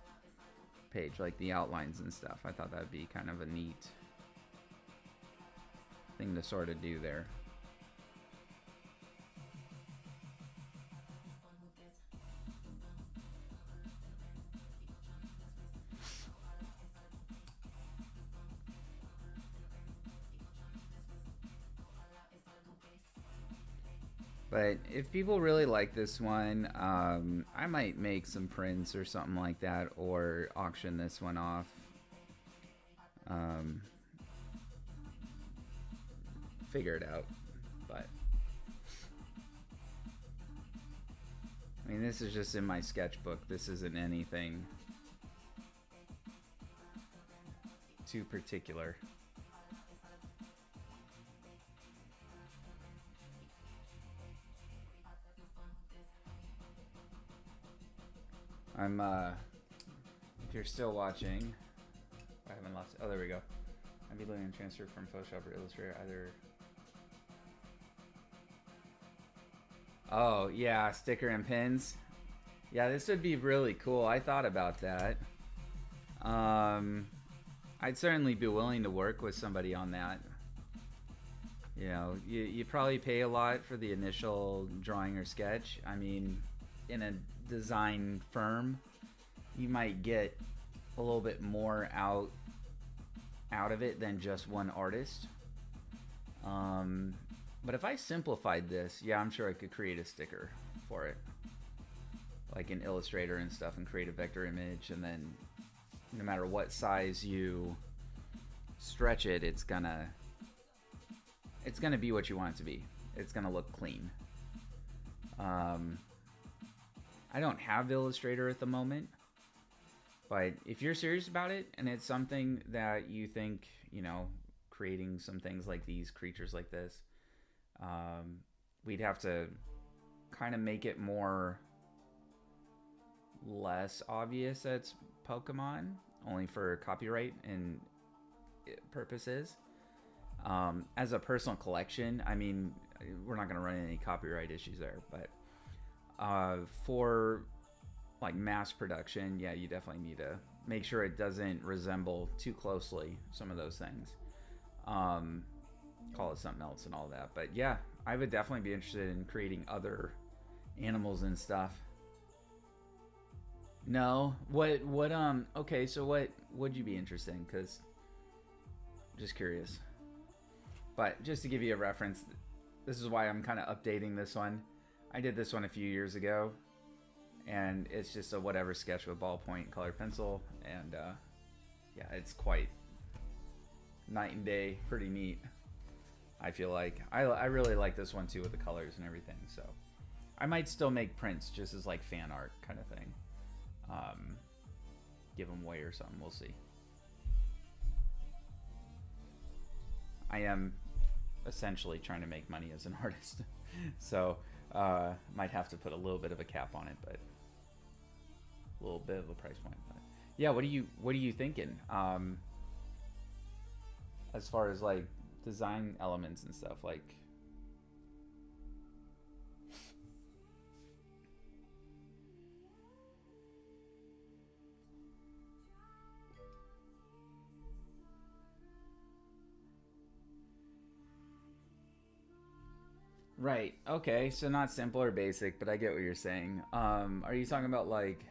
page, like the outlines and stuff. I thought that'd be kind of a neat thing to sort of do there. But if people really like this one, I might make some prints or something like that, or auction this one off. Figure it out. But I mean, this is just in my sketchbook. This isn't anything too particular. If you're still watching, I haven't lost. Oh, there we go. I'd be looking to transfer from Photoshop or Illustrator either. Oh, yeah, sticker and pins. Yeah, this would be really cool. I thought about that. I'd certainly be willing to work with somebody on that. You know, you probably pay a lot for the initial drawing or sketch. I mean, in a design firm, you might get a little bit more out of it than just one artist. But if I simplified this, yeah, I'm sure I could create a sticker for it, like in Illustrator and stuff, and create a vector image, and then no matter what size you stretch it, it's gonna be what you want it to be. It's gonna look clean. I don't have Illustrator at the moment, but if you're serious about it and it's something that you think, you know, creating some things like these, creatures like this, we'd have to kind of make it less obvious that it's Pokemon, only for copyright and purposes. As a personal collection, I mean, we're not going to run into any copyright issues there, but for like mass production, yeah, you definitely need to make sure it doesn't resemble too closely some of those things. Call it something else and all that. But yeah, I would definitely be interested in creating other animals and stuff. No, okay, so what would you be interested in? Because just curious. But just to give you a reference, this is why I'm kind of updating this one. I did this one a few years ago, and it's just a whatever sketch with ballpoint colored pencil, and yeah, it's quite night and day, pretty neat. I feel like I really like this one too with the colors and everything. So I might still make prints just as like fan art kind of thing. Give them away or something. We'll see. I am essentially trying to make money as an artist, so might have to put a little bit of a cap on it, but a little bit of a price point. But yeah, what are you thinking? As far as like design elements and stuff, like. Right. Okay. So not simple or basic, but I get what you're saying. Are you talking about like,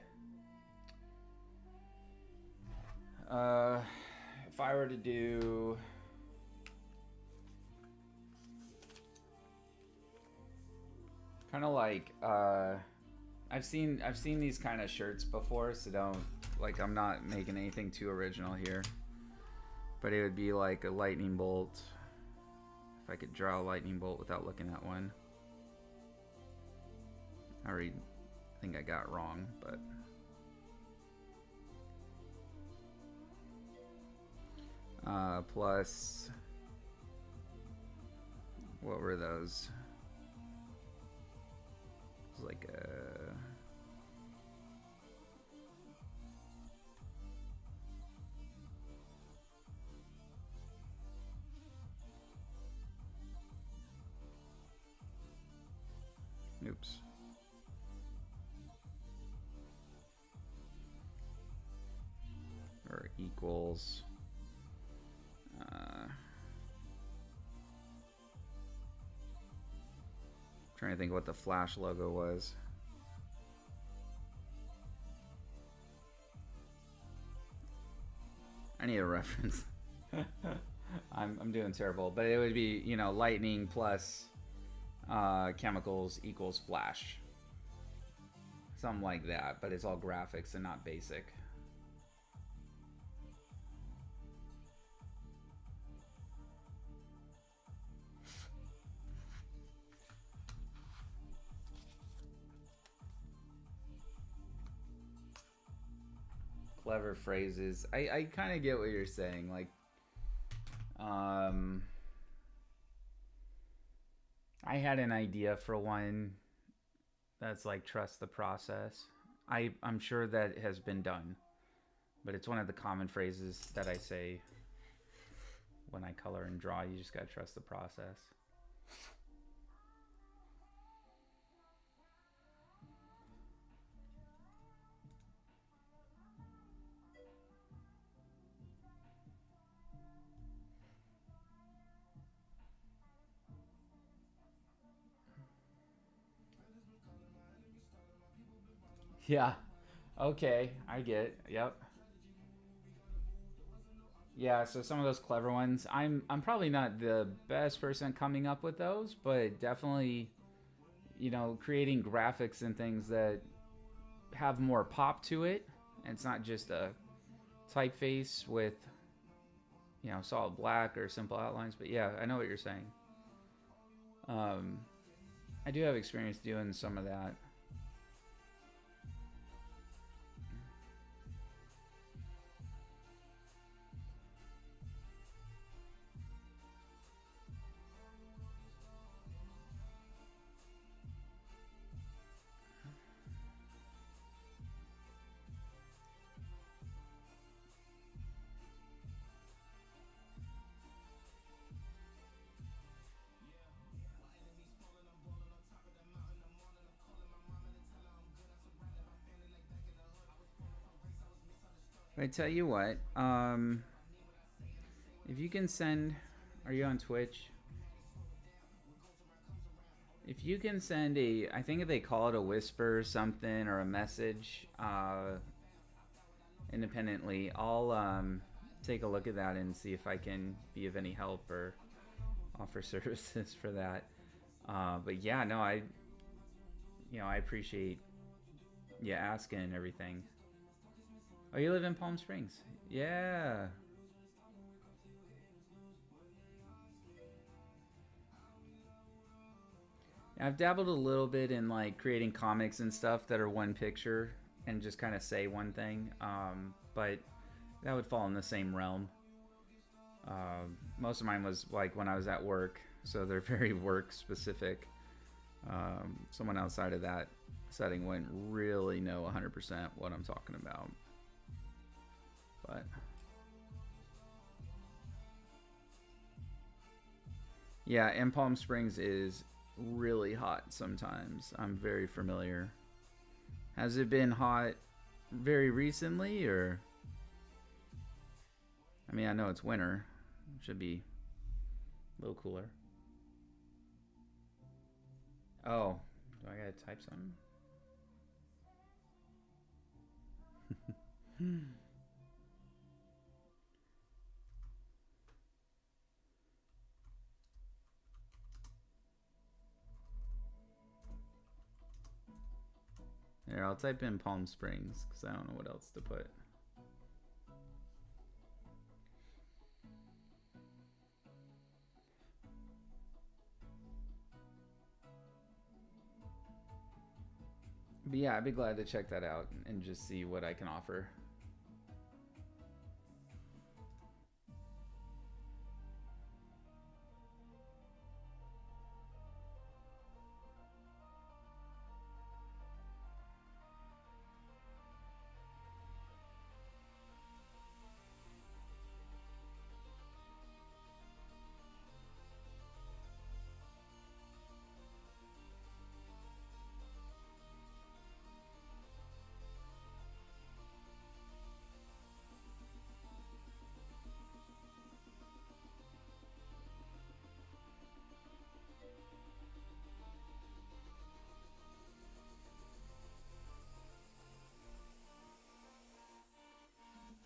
uh, if I were to do, kind of like, I've seen these kind of shirts before, so don't like I'm not making anything too original here. But it would be like a lightning bolt. If I could draw a lightning bolt without looking at one. I already think I got it wrong, but plus what were those? It was like a oops. Or equals trying to think what the Flash logo was. I need a reference. I'm doing terrible, but it would be, you know, lightning plus chemicals equals Flash. Something like that, but it's all graphics and not basic. Clever phrases. I kind of get what you're saying. Like, I had an idea for one that's like trust the process. I'm sure that has been done, but it's one of the common phrases that I say when I color and draw. You just gotta trust the process. Yeah. Okay, I get it. Yep. Yeah, so some of those clever ones, I'm probably not the best person coming up with those, but definitely, you know, creating graphics and things that have more pop to it. And it's not just a typeface with, you know, solid black or simple outlines, but yeah, I know what you're saying. Um, I do have experience doing some of that. I tell you what, if you can send, are you on Twitch? If you can send a, I think they call it a whisper or something or a message independently, I'll take a look at that and see if I can be of any help or offer services for that. But yeah, no, I appreciate you asking and everything. Oh, you live in Palm Springs? Yeah. I've dabbled a little bit in like creating comics and stuff that are one picture and just kind of say one thing, but that would fall in the same realm. Most of mine was like when I was at work, so they're very work specific. Someone outside of that setting wouldn't really know 100% what I'm talking about. But yeah, and Palm Springs is really hot sometimes. I'm very familiar. Has it been hot very recently, or? I mean, I know it's winter. It should be a little cooler. Oh, do I gotta type something? Here, I'll type in Palm Springs because I don't know what else to put. But yeah, I'd be glad to check that out and just see what I can offer.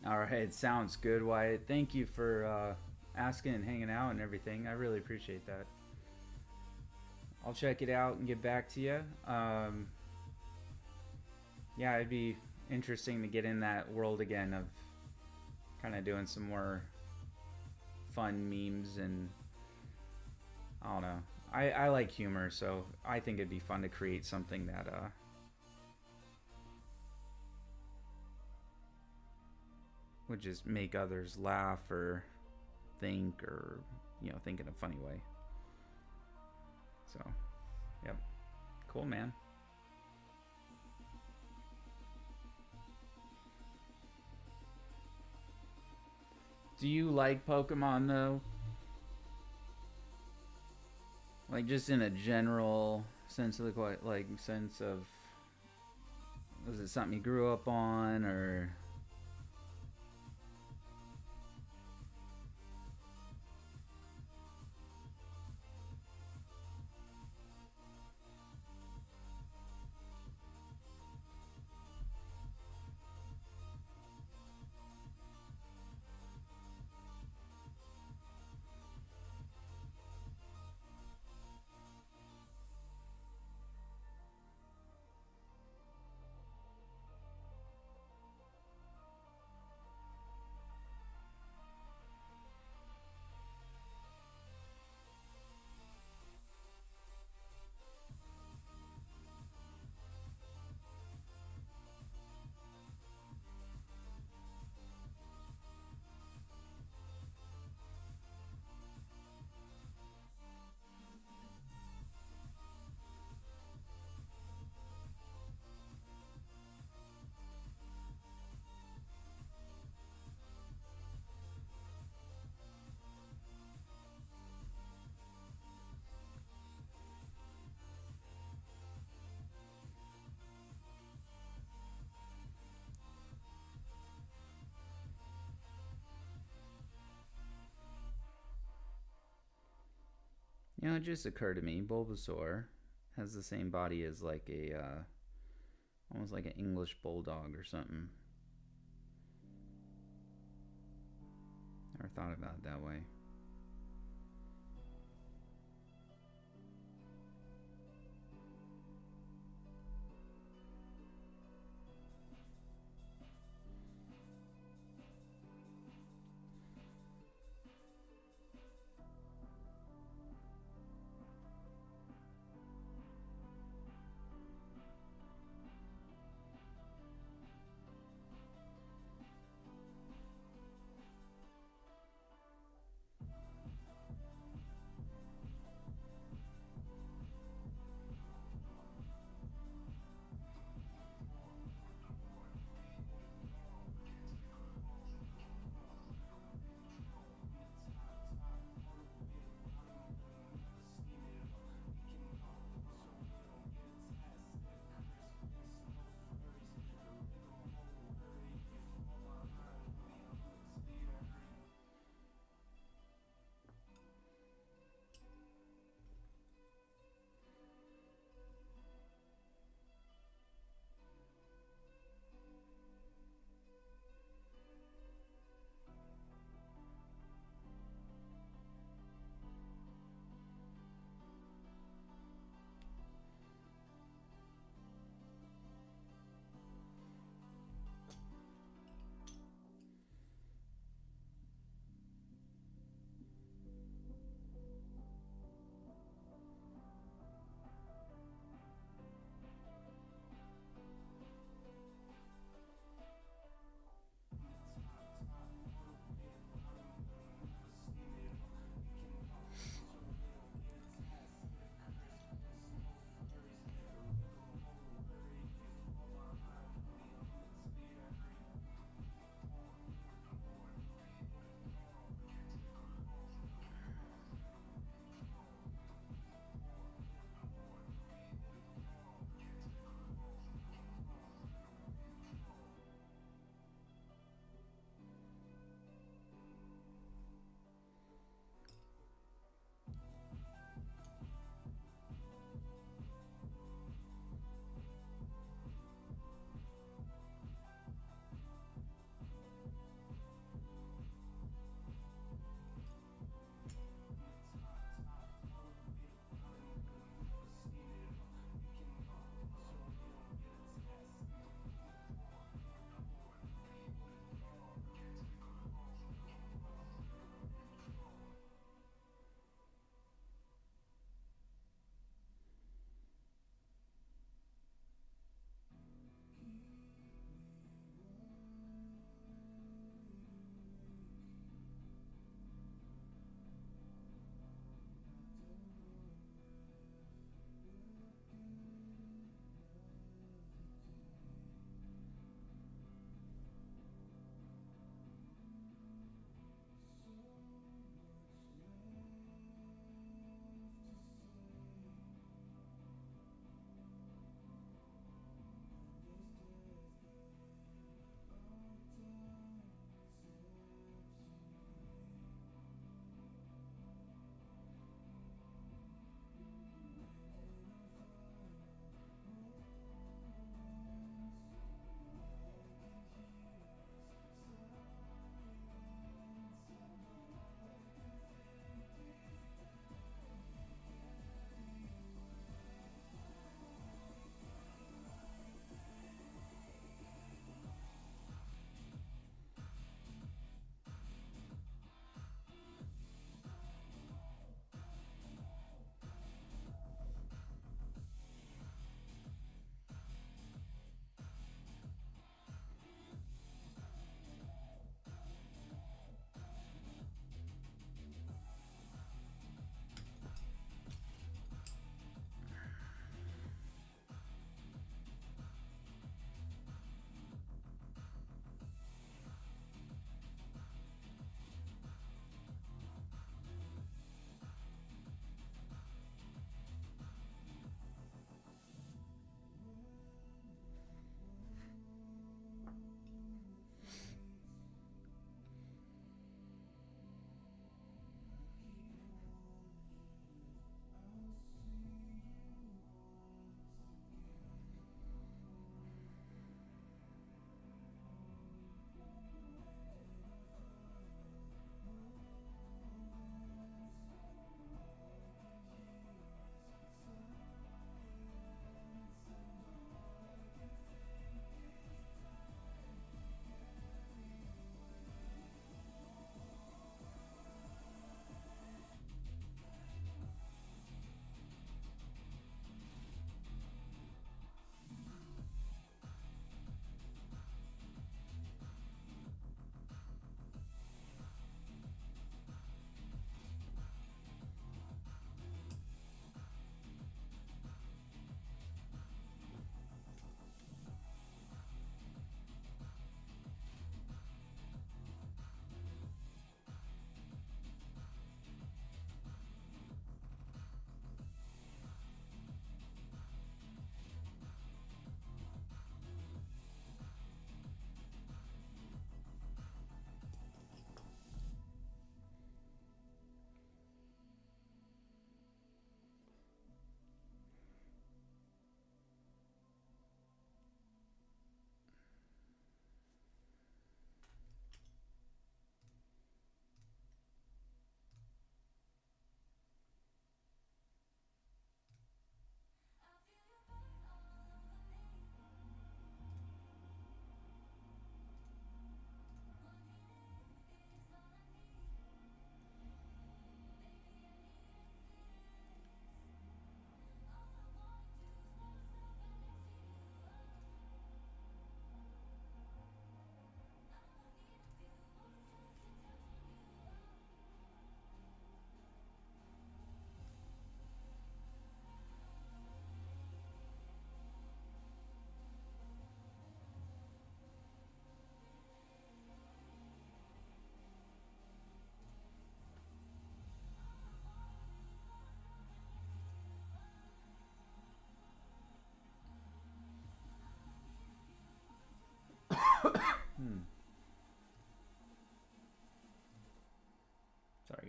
All right, sounds good, Wyatt. Thank you for asking and hanging out and everything. I really appreciate that. I'll check it out and get back to you. Yeah, it'd be interesting to get in that world again of kind of doing some more fun memes and I don't know. I like humor, so I think it'd be fun to create something that would just make others laugh or think or think in a funny way. So, yep. Cool, man. Do you like Pokemon though? Like just in a general sense of sense of, was it something you grew up on or? It just occurred to me, Bulbasaur has the same body as like a, almost like an English bulldog or something. Never thought about it that way.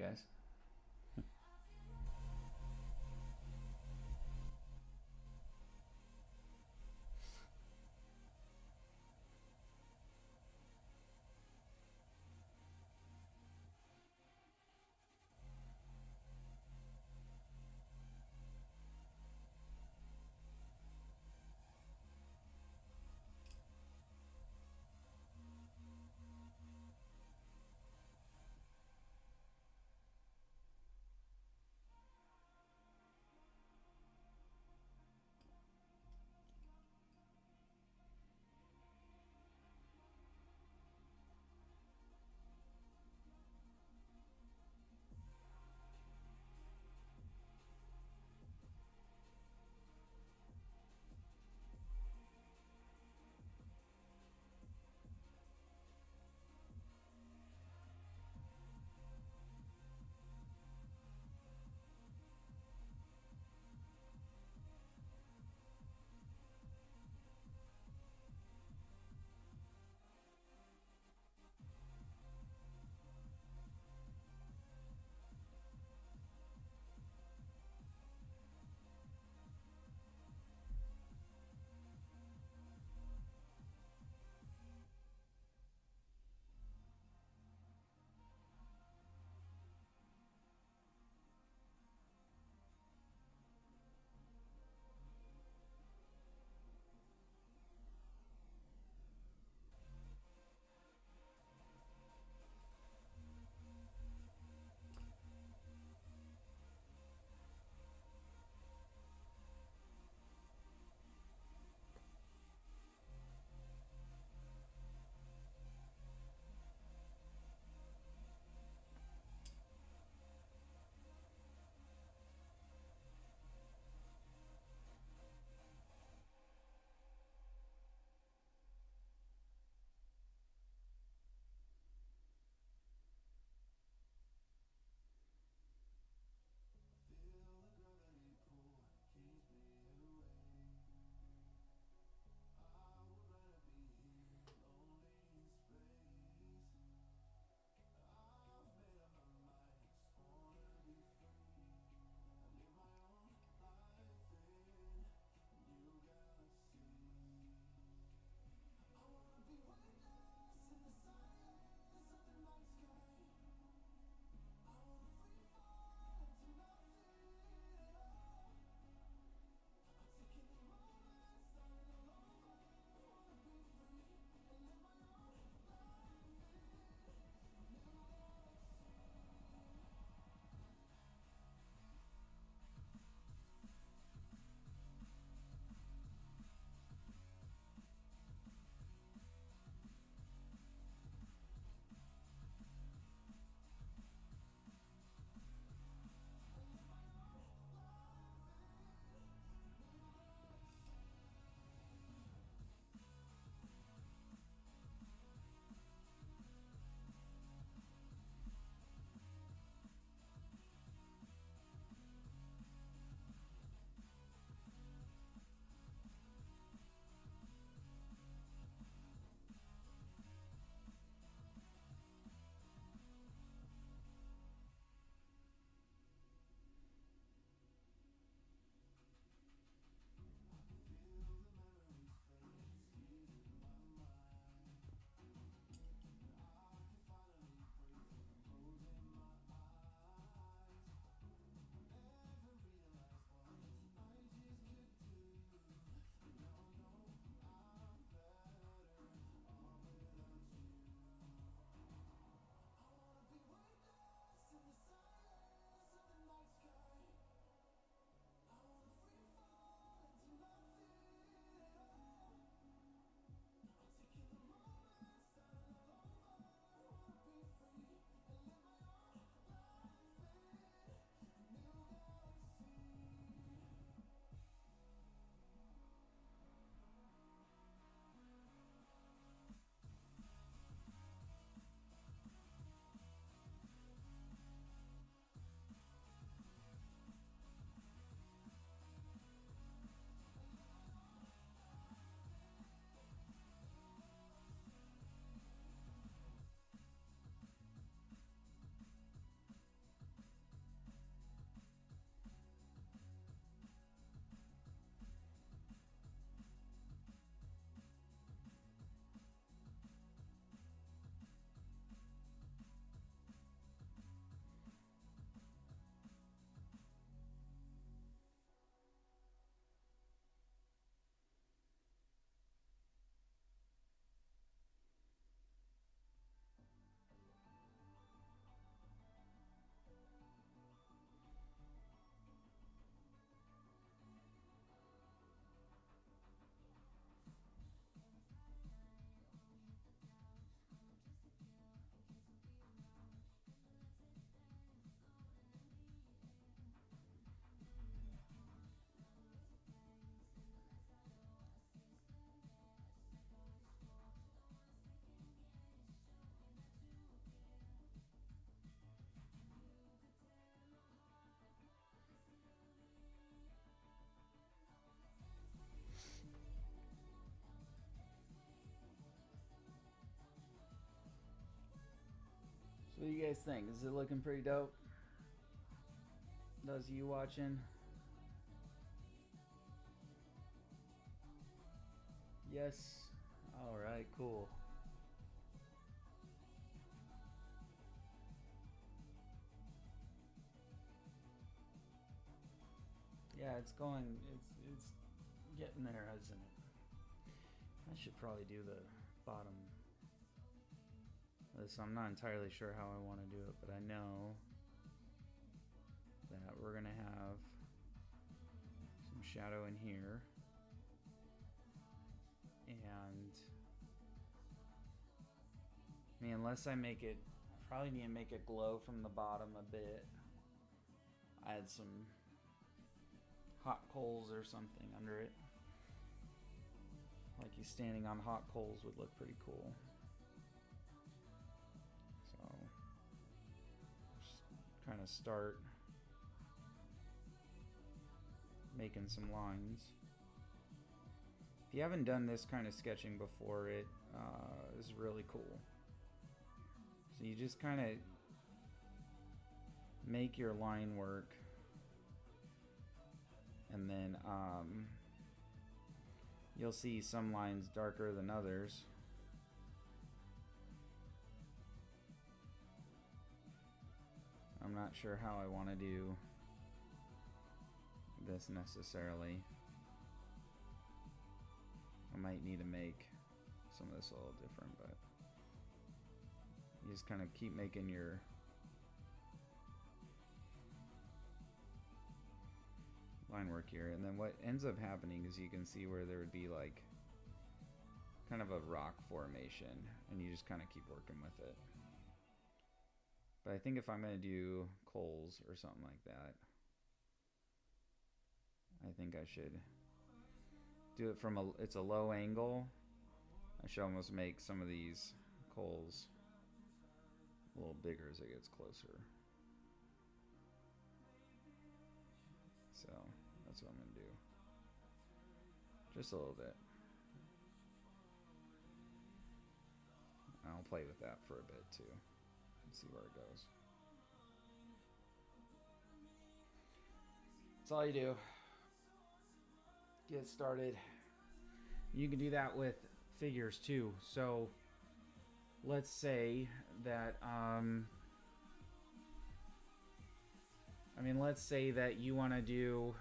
guess. What do you guys think? Is it looking pretty dope? Those of you watching? Yes. Alright, cool. Yeah, it's getting there, isn't it? I should probably do the bottom. This, I'm not entirely sure how I want to do it, but I know that we're gonna have some shadow in here, and I mean, unless I make it, I probably need to make it glow from the bottom a bit. Add some hot coals or something under it. Like he's standing on hot coals would look pretty cool. So just kind of start making some lines. If you haven't done this kind of sketching before, it is really cool. So you just kind of make your line work, and then you'll see some lines darker than others. I'm not sure how I want to do this necessarily. I might need to make some of this a little different, but you just kind of keep making your line work here, and then what ends up happening is you can see where there would be like kind of a rock formation, and you just kind of keep working with it. But I think if I'm going to do coals or something like that, I think I should do it from it's a low angle. I should almost make some of these coals a little bigger as it gets closer. So that's what I'm going to do. Just a little bit. I'll play with that for a bit too and see where it goes. That's all you do. Get started. You can do that with figures too. So let's say that let's say that you want to do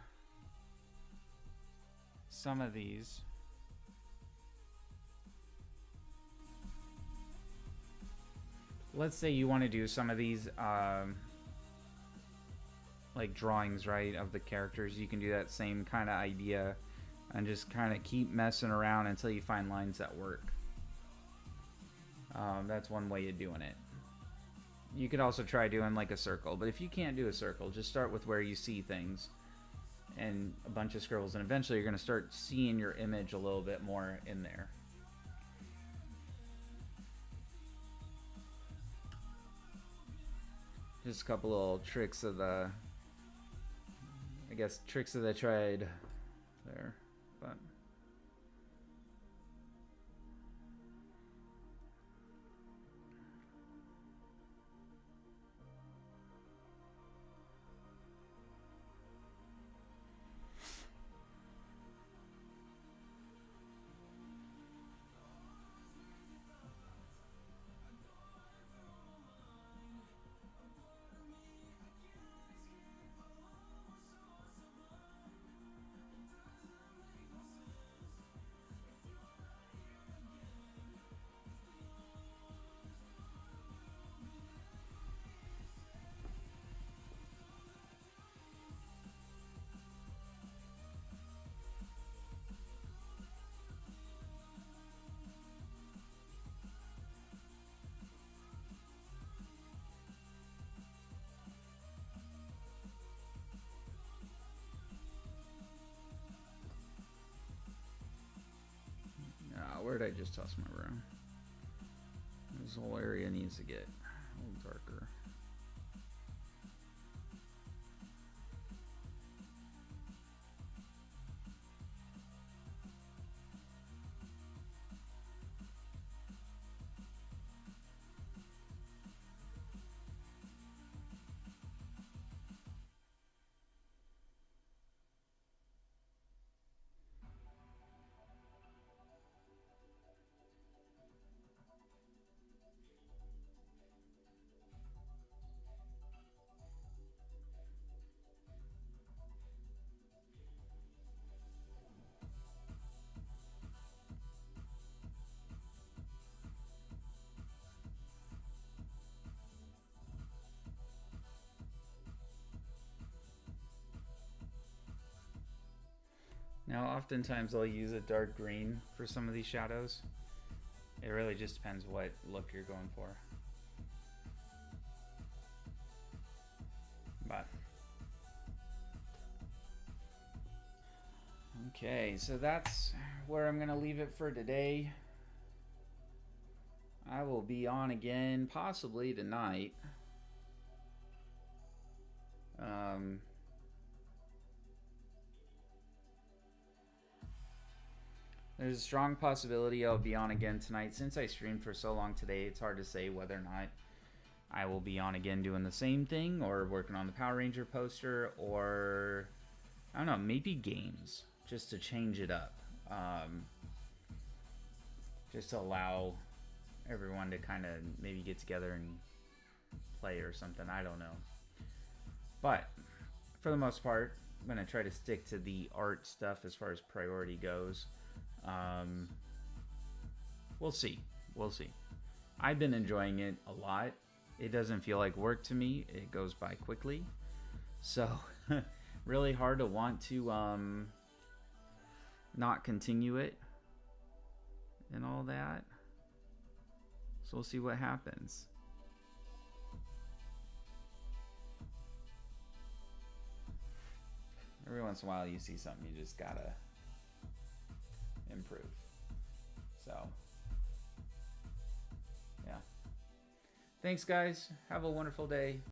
some of these. Let's say you want to do some of these like drawings, right, of the characters. You can do that same kind of idea and just kind of keep messing around until you find lines that work. That's one way of doing it. You could also try doing like a circle, but if you can't do a circle, just start with where you see things and a bunch of scribbles, and eventually you're going to start seeing your image a little bit more in there. Just a couple little tricks of the, I guess, tricks of the trade there, but where did I just toss my room? This whole area needs to get a little darker. Now, oftentimes I'll use a dark green for some of these shadows. It really just depends what look you're going for. But okay, so that's where I'm gonna leave it for today. I will be on again possibly tonight. There's a strong possibility I'll be on again tonight. Since I streamed for so long today, it's hard to say whether or not I will be on again doing the same thing or working on the Power Ranger poster, or I don't know, maybe games just to change it up. Just to allow everyone to kind of maybe get together and play or something. I don't know. But for the most part, I'm going to try to stick to the art stuff as far as priority goes. We'll see. We'll see. I've been enjoying it a lot. It doesn't feel like work to me. It goes by quickly. So, really hard to want to not continue it and all that. So we'll see what happens. Every once in a while you see something you just gotta improve. So, yeah. Thanks, guys. Have a wonderful day.